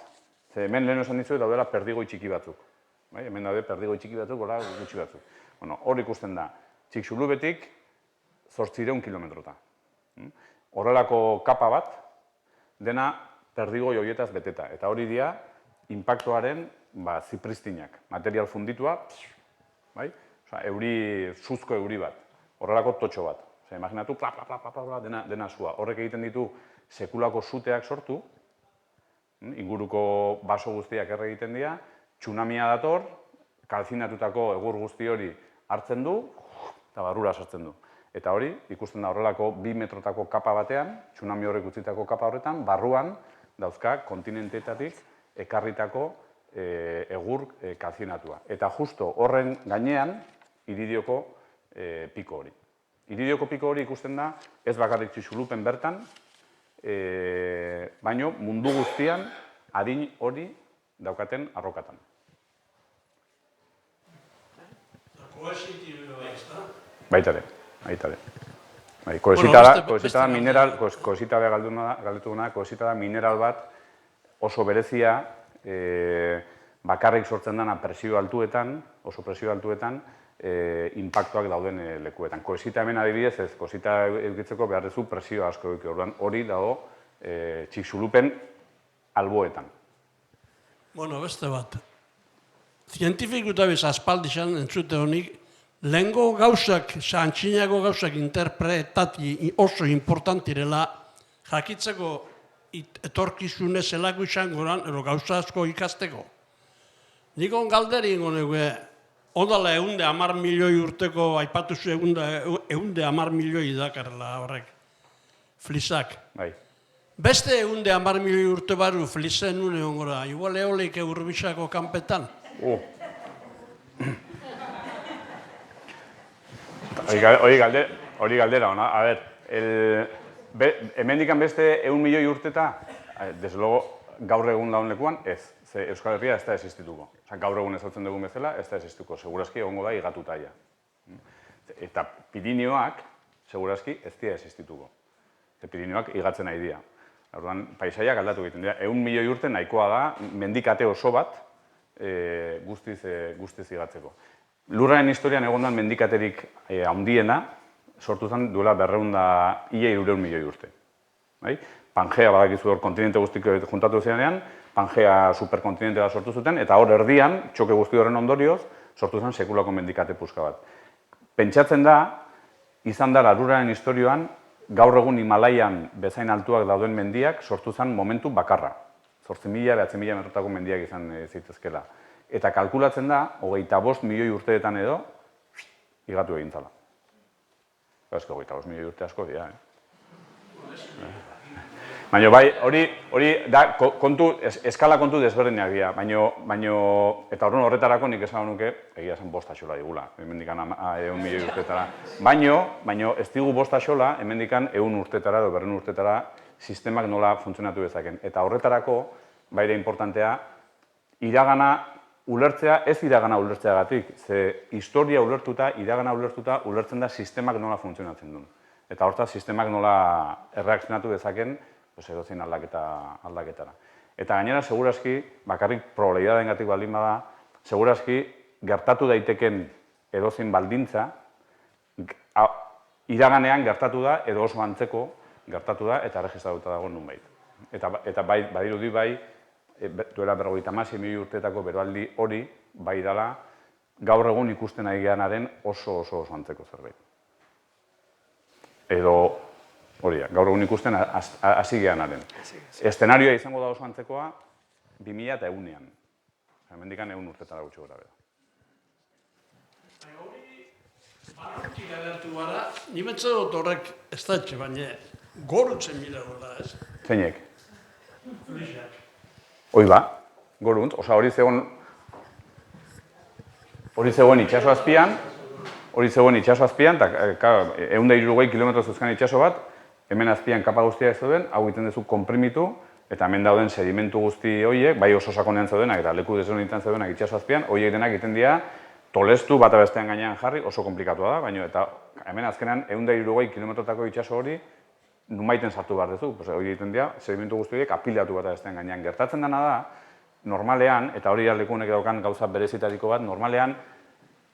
Hemen lehen esan dizuet daudela perdigoi txiki batzuk. Hemen daude perdigoi txiki batzuk, gola gutxi batzuk. Hor ikusten da, Txikxulubetik 800 kilometrota. Horrelako kapa bat, dena perdigoi horietaz beteta. Eta hori dira, inpaktuaren zipristinak, material funditua, suzko euri bat, horrelako totxo bat. Imaginatu, dena sua. Horrek egiten ditu sekulako suteak sortu, inguruko baso guztiak erre egiten dira, tsunamia dator, kalzinatutako egur guzti hori hartzen du, eta barrura sartzen du. Eta hori, ikusten da horrelako 2 metrotako kapa batean, tsunami horrek utzitako kapa horretan, barruan dauzka kontinentetatik ekarritako egur kalzinatua. Eta justo horren gainean, iridioko piko hori. Iridioko piko hori ikusten da, ez bakarrik Txixulupen bertan, baino mundu guztian adin hori daukaten arrokatan. Baitare. Koesita da mineral, koesita da mineral bat oso berezia, bakarrik sortzen dena presio altuetan, oso presio altuetan, inpaktuak dauden lekuetan. Koesita hemen adibidez ez, koesita edukitzeko behar duzu presio asko eduki. Hori dago Txixulupen alboetan. Bueno, beste bat. Zientifiko eta bez aspaldizan entzute honik, lehengo gauzak, antxinako gauzak interpretati oso importantirela, jakitzeko etorkizune zelako izango lan, ero gauza asko ikasteko. Nikon galderi ingo negue, ondala 110 milioi urteko, aipatu zu 110 milioi dakarela horrek, flizak. Bai. Beste 110 milioi urte baru flizen nune ongora, igual eolik Urbisako kanpetan. Hori galdera, ona. A ber, hemendikan beste 100 milioi urteta, desde luego, gaur egun daun lekuan, ez. Ze Euskal Herria ez da existituko. Gaur egun ezautzen dugun bezala, ez da existituko. Segurazki egongo da higatutaia. Eta Pirineoak, segurazki, ez dira existituko. Pirineoak higatzen nahi dira. Orduan, paisaiak aldatu egiten dira. 100 milioi urte nahikoa da, mendikate oso bat, guztiz higatzeko. Lurraren historian egondan mendikaterik handiena, sortu zen duela 200 milioi urte. Pangea badakizu hor kontinente guztik juntatu zirenean, Pangea superkontinente bat sortu zuten, eta hor erdian, txoke guzti horren ondorioz, sortu zen sekulako mendikate puska bat. Pentsatzen da, izan da lurraren historioan, gaur egun Himalaian bezain altuak dauden mendiak sortu zen momentu bakarra. 8.000-9.000 metrotako mendiak izan zitezkela. Eta kalkulatzen da, 25 milioi urteetan edo, higatu egin zala. Eske 25 milioi urte asko dira, Baina bai, hori da eskala kontu desberdinak dira, eta horretarako nik esan nuke, egia zen 5 axola digula, hemendikan 100 milioi urtetara. Baina ez digu 5 axola, hemendikan 100 urtetara edo 200 urtetara sistemak nola funtzionatu dezaken. Eta horretarako, baire importantea, iragana ulertzea, ez iragana ulertzeagatik, ze historia ulertuta, iragana ulertuta, ulertzen da sistemak nola funtzionatzen duen. Eta hortaz, sistemak nola erreakzionatu dezaken, edozein aldaketara. Eta gainera, segurazki, bakarrik probabilidadengatik baldin bada, segurazki, gertatu daiteken edozein baldintza, iraganean gertatu da, edo oso antzeko gertatu da, eta erregistratuta dago nunbait. Eta badirudi bai, duela 56 milioi urteetako beroaldi hori, bai dela, gaur egun ikusten ari geanaren oso antzeko zerbait. Edo, hori da, gaur egun ikusten hasi geanaren. Eszenarioa izango da oso antzekoa 2001ean. Hemendikan 100 urtetara gutxi gora bera. Barotik agertu gara, nimetze dut horrek ez da etxe, baina gorutzen mila gola, ez? Zeinek? Flisak. Hoi ba, goruntz, oza hori zegoen itxaso azpian, eta 160 kilometro zuzkan itxaso bat, hemen azpian kapa guztia ez zeuden, hau egiten duzu konprimitu, eta hemen dauden sedimentu guzti horiek, bai oso sakonean zeudenak eta leku desberdinen zeudenak itxaso azpian, horiek denak egiten dira tolestu bata bestean gainean jarri, oso komplikatua da, baina eta hemen azkenean 160 kilometrotako itxaso hori numaiten sartu behar duzu. Hori egiten dira, sedimentu guzti horiek apilatu bata bestean gainean. Gertatzen dena da, normalean, eta hori lekunek daukan gauza berezitariko bat, normalean,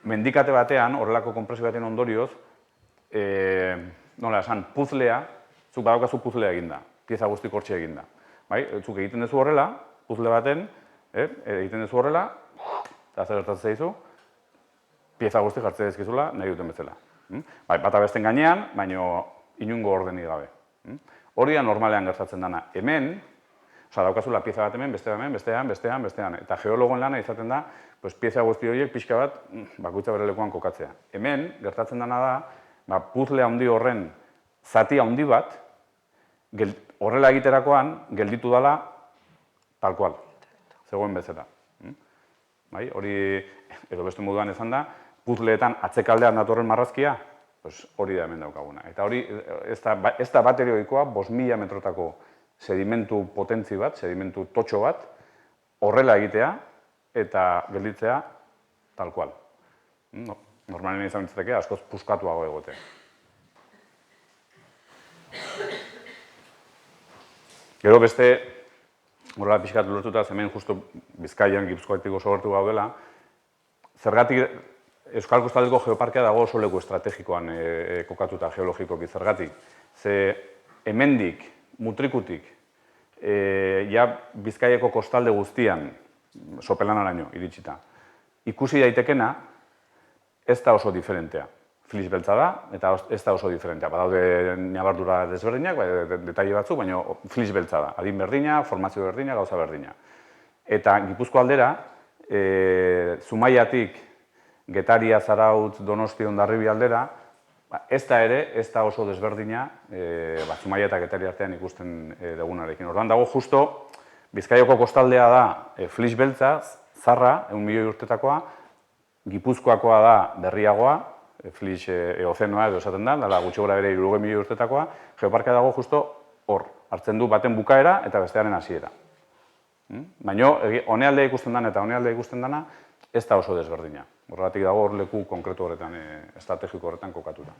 mendikate batean, horrelako konpresio batean ondorioz, nola esan, puzlea, zuk badaukazu puzlea eginda, pieza guztik hortxe eginda. Zuk egiten duzu horrela, puzle baten, egiten duzu horrela, eta zer gertatzen zaizu, pieza guzti jartzen dizkizula nahi duten bezala. Bata besten gainean, baina inungo ordenik gabe. Hori da normalean gertatzen dena. Hemen, daukazula pieza bat hemen, bestean, eta geologoen lana izaten da, pieza guzti horiek pixka bat bakoitza bere lekuan kokatzea. Hemen, gertatzen dena da, puzle handi horren zati handi bat, horrela egiterakoan, gelditu dela tal kual, zegoen bezala. Hori, edo beste moduan izan da, puzleetan atzekaldean datorren marrazkia, hori da hemen daukaguna. Eta hori, ez da baterioikoa, 5.000 metrotako sedimentu potentzi bat, sedimentu totxo bat, horrela egitea eta gelditzea tal kual. Normalen izan ditzateke, askoz puskatuago egote. Gero beste, horrela pixkat lortuta, hemen justu Bizkaian, Gipuzkoatik oso gertu gaudela, zergatik Euskal Kostaldeko Geoparkea dago oso leku estrategikoan kokatuta geologikoki, zergatik. Ze hemendik, mutrikutik, Bizkaiako kostalde guztian, Sopelanaraino iritsita, ikusi daitekena, ez da oso diferentea. Flis beltza da, eta ez da oso diferentea. Badaude nabardura desberdinak, detaile batzuk, baina flis beltza da. Adin berdina, formazio berdina, gauza berdina. Eta Gipuzko aldera, Zumaiatik, Getaria, Zarautz, Donosti, Hondarribi aldera, ez da ere, ez da oso desberdina Zumaia eta Getaria artean ikusten dugunarekin. Orduan dago justo, Bizkaiako kostaldea da flis beltza, zarra, 1 milioi urtetakoa, Gipuzkoakoa da berriagoa, flis eozenoa edo esaten da, dala gutxi gora bere 60 milioi urtetakoa, geoparkea dago justo hor, hartzen du baten bukaera eta bestearen hasiera. Baina, honealdea ikusten dana eta honealdea ikusten dana, ez da oso desberdina. Horregatik dago hor leku konkretu horretan, estrategiko horretan kokatuta.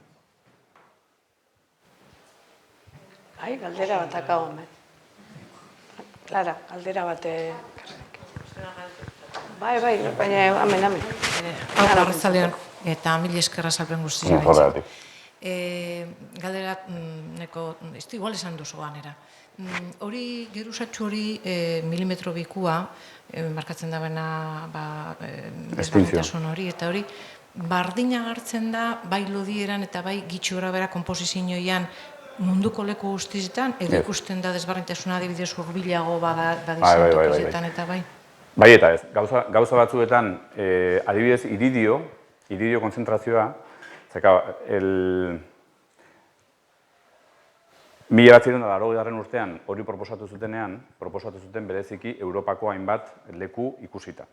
Bai, galdera bat akago, Clara, galdera bat... Bai, baina amen. Arratzaldeon, eta mil eskerra salpen guztia. Horregatik. Galdera, igual esan duzu ganera. Hori, geruzatxu hori, milimetro bikua, markatzen da bena, desberdintasun hori, eta hori, bardina hartzen da, bai lodieran eta bai gitxura bera komposizioian Munduko leku guztietan, edo ikusten da desberdintasuna adibidez hurbilago badizien Bai. tokietan eta bai. Bai eta ez, gauza batzuetan, adibidez, iridio konzentrazioa, zeka, 1980 urtean hori proposatu zuten bereziki Europako hainbat leku ikusita.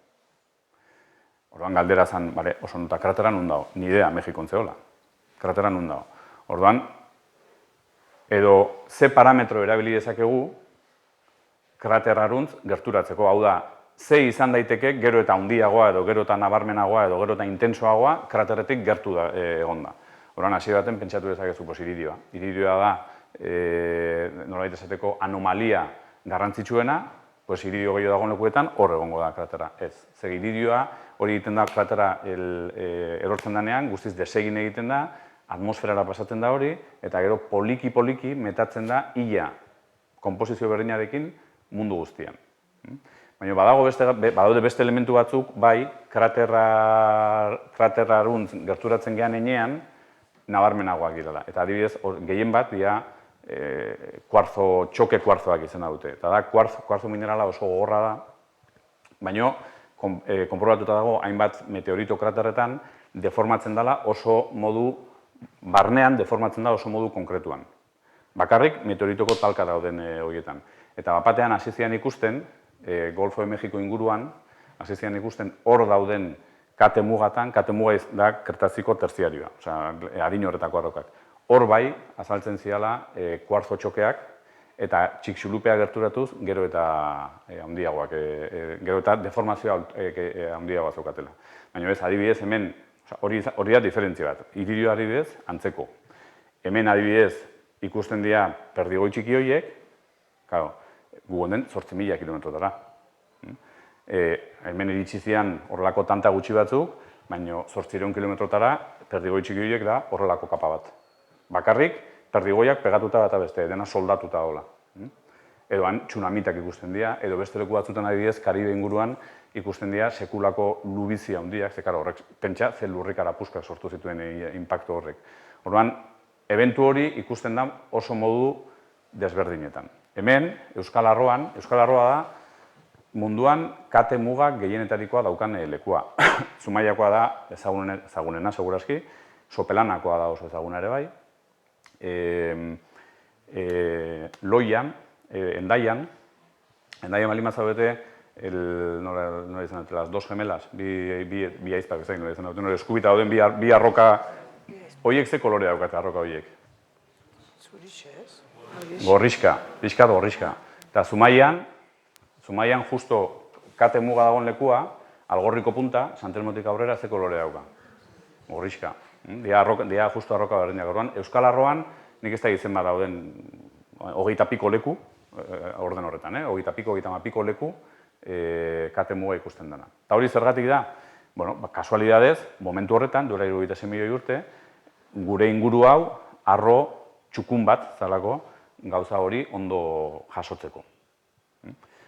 Orduan galdera zan, oso nuta, kratera nun dago, ni idea Mexikon zehola, kratera nun dago. Orduan, edo ze parametro erabili dezakegu kraterraruntz gerturatzeko, hau da, ze izan daiteke gero eta handiagoa edo gero eta nabarmenagoa edo gero eta intensoagoa kraterretik gertu egon da. Orduan, hasi baten pentsatu dezakezu iridioa. Iridioa da, nolabait esateko anomalia garrantzitsuena, iridio gehiago dagoen lekuetan hor egongo da kratera. Ez, ze iridioa hori egiten da kratera erortzen denean, guztiz desegin egiten da, atmosferara pasatzen da hori, eta gero poliki metatzen da ia konposizio berdinarekin mundu guztian. Baina badaude beste elementu batzuk, bai, kraterraruntz gerturatzen gehan enean, nabarmenagoak direla. Eta adibidez, gehien bat, txoke kuarzoak izena dute. Eta da, kuarzo minerala oso gogorra da, baina konprobatuta dago, hainbat meteorito kraterretan deformatzen dela oso modu, barnean deformatzen da oso modu konkretuan. Bakarrik meteoritoko talka dauden horietan. Eta bapatean hasi zian ikusten, Golfo de Mexiko inguruan, hasi zian ikusten hor dauden kate mugatan, kate muga da Kretaziko terziarioa, osea, adin horretako arrokak. Hor bai, azaltzen ziala kuarzo txokeak, eta txikxulupea gerturatuz, gero eta handiagoak, gero eta deformazioa handiagoa zokatela. Baina ez, adibidez, hemen, hori da diferentzia bat. Iridio adibidez, antzeko. Hemen adibidez, ikusten dira perdigoi txiki horiek, gu honen 8.000 kilometrotara. Hemen iritsi zian horrelako tanta gutxi batzuk, baina 800 kilometrotara perdigoi txiki horiek da horrelako kapa bat. Bakarrik, perdigoiak pegatuta bat beste, dena soldatuta hola. Edo han tsunamitak ikusten dira, edo beste leku batzutan adibidez, Karibe inguruan ikusten dira sekulako lubizia handiak, ze horrek pentsa ze lurrikara puskak sortu zituen inpaktu horrek. Orduan, ebentu hori ikusten da oso modu desberdinetan. Hemen, Euskal Arroa da munduan kate mugak gehienetarikoa daukan lekua. Zumaiakoa da ezagunena, segurazki, Sopelanakoa da oso ezaguna ere bai, Loian, Endaian bali mazabete, las dos gemelas, bi aizpak ezain, eskubita dauden bi arroka, horiek ze kolore daukate arroka horiek? Zurixe ez? Gorrixka, pixkat gorrixka. Eta Zumaian justo kate muga dagoen lekua, Algorriko punta, Santelmotik aurrera ze kolore dauka. Gorrixka. Dia justo arroka berdinak. Orduan, Euskal Arroan, nik ez da izen bat dauden 20 piko leku, orden horretan, 20 piko, 30 piko leku, kate muga ikusten dena. Eta hori zergatik da, kasualidadez, momentu horretan, duela 76 milioi urte, gure inguru hau, arro txukun bat, zalako, gauza hori ondo jasotzeko.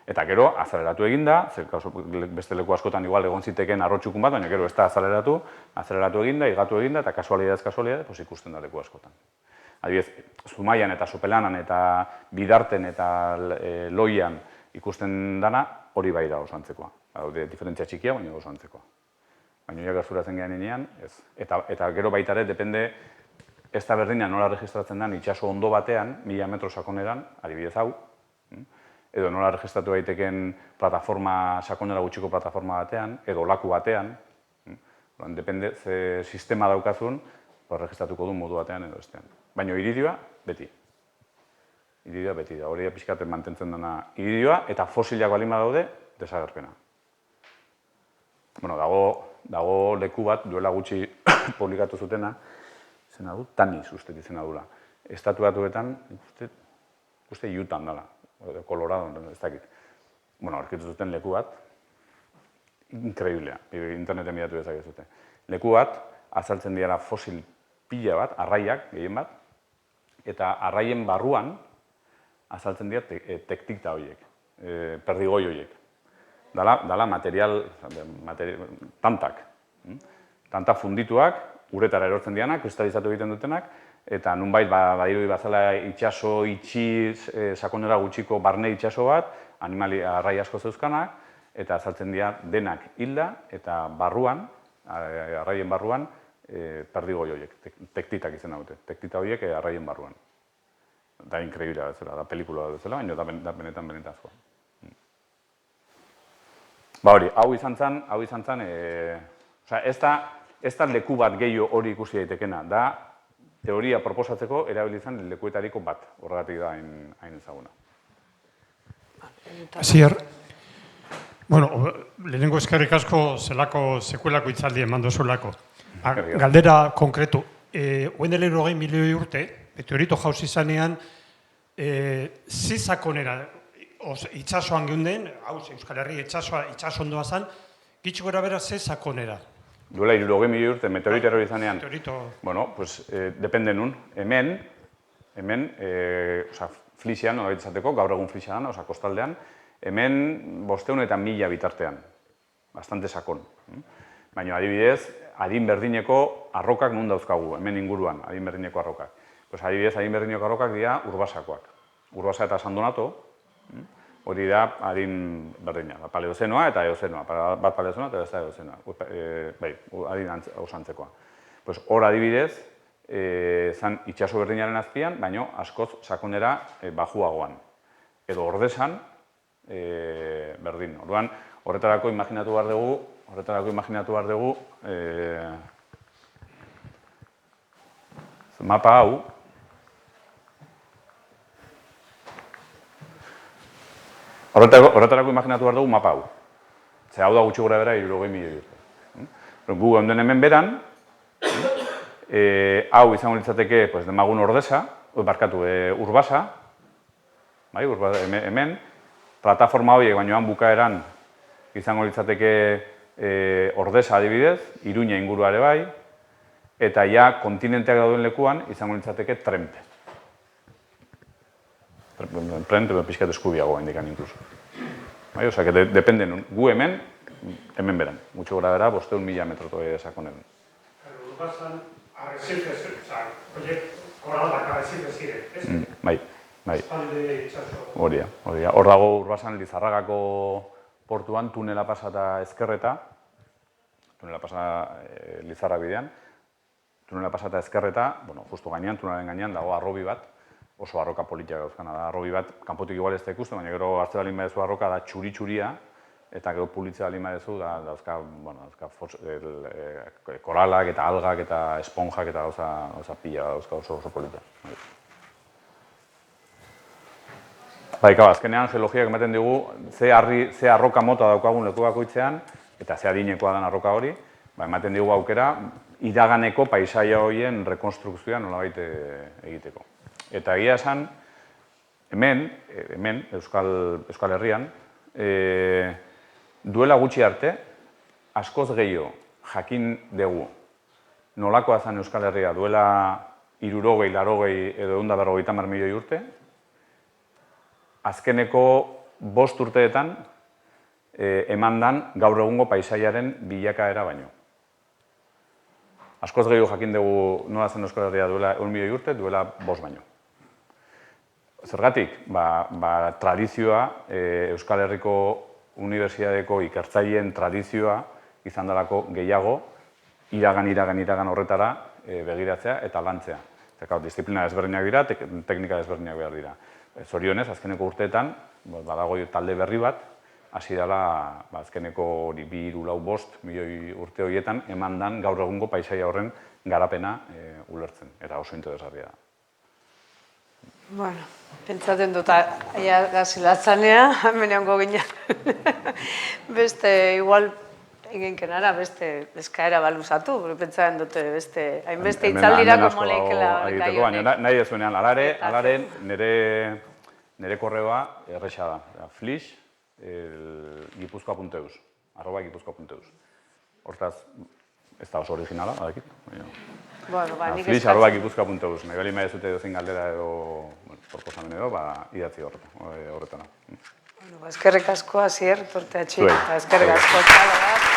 Eta gero, azaleratu eginda, beste leku askotan igual egon ziteken arro txukun bat, baina gero ez da azaleratu eginda, igatu eginda, eta kasualidadez ikusten da leku askotan. Adibidez, Zumaian eta Sopelanan eta Bidarten eta Loian ikusten dana, hori bai da oso antzekoa. Daude diferentzia txikia, baina oso antzekoa. Baina horiak gerturatzen gehan inean, ez. Eta gero baita ere, depende, ez da berdinean nola registratzen den itxaso ondo batean, 1000 metro sakoneran, adibidez hau, edo nola registratu daiteken plataforma, sakonera gutxiko plataforma batean, edo laku batean, depende, ze sistema daukazun, registratuko du modu batean edo bestean. Baina iridioa, beti. Iridioa beti da, hori pixkaten mantentzen dena iridioa, eta fosilak balima daude, desagerpena. Bueno, dago leku bat, duela gutxi publikatu zutena, izena du, Tanis uste izena dula. Estatu batuetan, uste Utah dela, Colorado, ez dakit. Bueno, aurkitu zuten leku bat, inkreiblea, interneten miratu dezakez zuten. Leku bat, azaltzen dira fosil pila bat, arraiak, gehien bat, eta arraien barruan azaltzen dira tektikta horiek, perdigoi horiek. Dala material, tantak. Tantak fundituak, uretara erortzen dianak, kristalizatu egiten dutenak, eta nunbait badirudi bazala itsaso itxi sakonera gutxiko barne itsaso bat, arrai asko zeuzkanak, eta azaltzen dira denak hilda, eta barruan, arraien barruan, perdigoi horiek, tektitak izena dute, tektita horiek arraien barruan. Da inkreibila bezala, da pelikula bezala, baina da benetazkoa. Ba hori, hau izan zen, ez da leku bat gehiago hori ikusi daitekena, da teoria proposatzeko erabili izan lekuetariko bat, horregatik da hain ezaguna. Asier, lehenengo eskerrik asko zelako sekuelako itzaldi eman dozulako. Galdera konkretu, oen dela 20 milioi urte, meteorito jauzi zanean, zizakonera, itxasoan geunden, Euskal Herri itxasondoa zan, gitxo gora bera ze sakonera. Duela 20 milioi urte meteorito erori zanean. Meteorito. Depende nun. Hemen, Flixian, nolabait izateko, gaur egun Flixian, kostaldean, hemen 500 eta 1000 bitartean. Bastante sakon. Baina adibidez, adin berdineko arrokak nun dauzkagu, hemen inguruan, adin berdineko arrokak. Adibidez, adin berdineko arrokak dira urbasakoak. Urbasa eta San Donato, hori da adin berdina, paleozenoa eta eozenoa, bat paleozenoa eta besta eozenoa, adin osantzekoa. Hor adibidez, zan itxaso berdinaren azpian, baino askoz sakonera bajuagoan. Edo ordesan, berdin. Orduan, horretarako imaginatu behar dugu, mapa hau, Horretarako imaginatu behar dugu mapa hau. Ze hau da gutxi gora bera 60 milioi urte. Gu geunden hemen beran, hau izango litzateke demagun ordesa, urbasa, hemen, plataforma horiek bainoan bukaeran izango litzateke ordesa adibidez, Iruña inguruare bai, eta ja kontinenteak dauden lekuan izango litzateke Trempe. Pixkat eskubiagoa indikan inkluso. Osa, depende nun. Gu hemen beran. Gutxo gora bera, 500.000 metroto sakonen. Urbasan, arrezifes, horiek koraldak arrezifes ziren, ez? Bai. Espalde itxaso. Hori da. Hor dago Urbasan Lizarragako portuan tunela pasata ezkerreta, tunela pasa Lizarra bidean, tunela pasata ezkerreta, justu gainean, tunelaren gainean dago arrobi bat, oso arroka politia gauzkana da. Arrobi bat, kanpotik igual ez da ikusten, baina gero hartze balin badezu arroka da txuri-txuria, eta gero pulitze balin badezu dauzka koralak eta algak eta esponjak eta gauza pila dauzka oso politia. Azkenean geologiak ematen digu ze arroka mota daukagun leku bakoitzean, eta ze adinekoa den arroka hori, ematen digu aukera iraganeko paisaia horien rekonstrukzioa nolabait egiteko. Eta egia esan, hemen, Euskal Herrian, duela gutxi arte, askoz gehiago jakin dugu nolakoa zen Euskal Herria duela 60, 80 edo 150 milioi urte, azkeneko 5 urteetan eman dan gaur egungo paisaiaren bilakaera baino. Askoz gehiago jakin dugu nola zen Euskal Herria duela 1 milioi urte, duela 5 baino. Zergatik, tradizioa, Euskal Herriko Unibertsitateko ikertzaileen tradizioa izan dalako gehiago, iragan horretara begiratzea eta lantzea. Disiplina ezberdinak dira, teknika ezberdinak behar dira. Zorionez, azkeneko urteetan, badago talde berri bat, hasi dela azkeneko 2, 3, 4, 5 milioi urte horietan eman dan gaur egungo paisaia horren garapena ulertzen, eta oso interesgarria da. Bueno, pentsatzen dut, aia gazilatzanea, hemen egongo ginen. Beste, igual, eginkenara, beste eskaera baluzatu, pentsatzen dute, hainbeste itzaldirako molekela gai honek. Nahi ez zuenean, alare, nire korreoa erresa da. Flish@gipuzkoa.eus, @gipuzkoa.eus. Hortaz, ez da oso originala, badakit. Flish@gipuzkoa.eus, nahi bali maia zute dozein galdera edo proposamen edo, idatzi horretana. Eskerrik asko, Asier, torte atxik, eskerrik asko, txalo bat.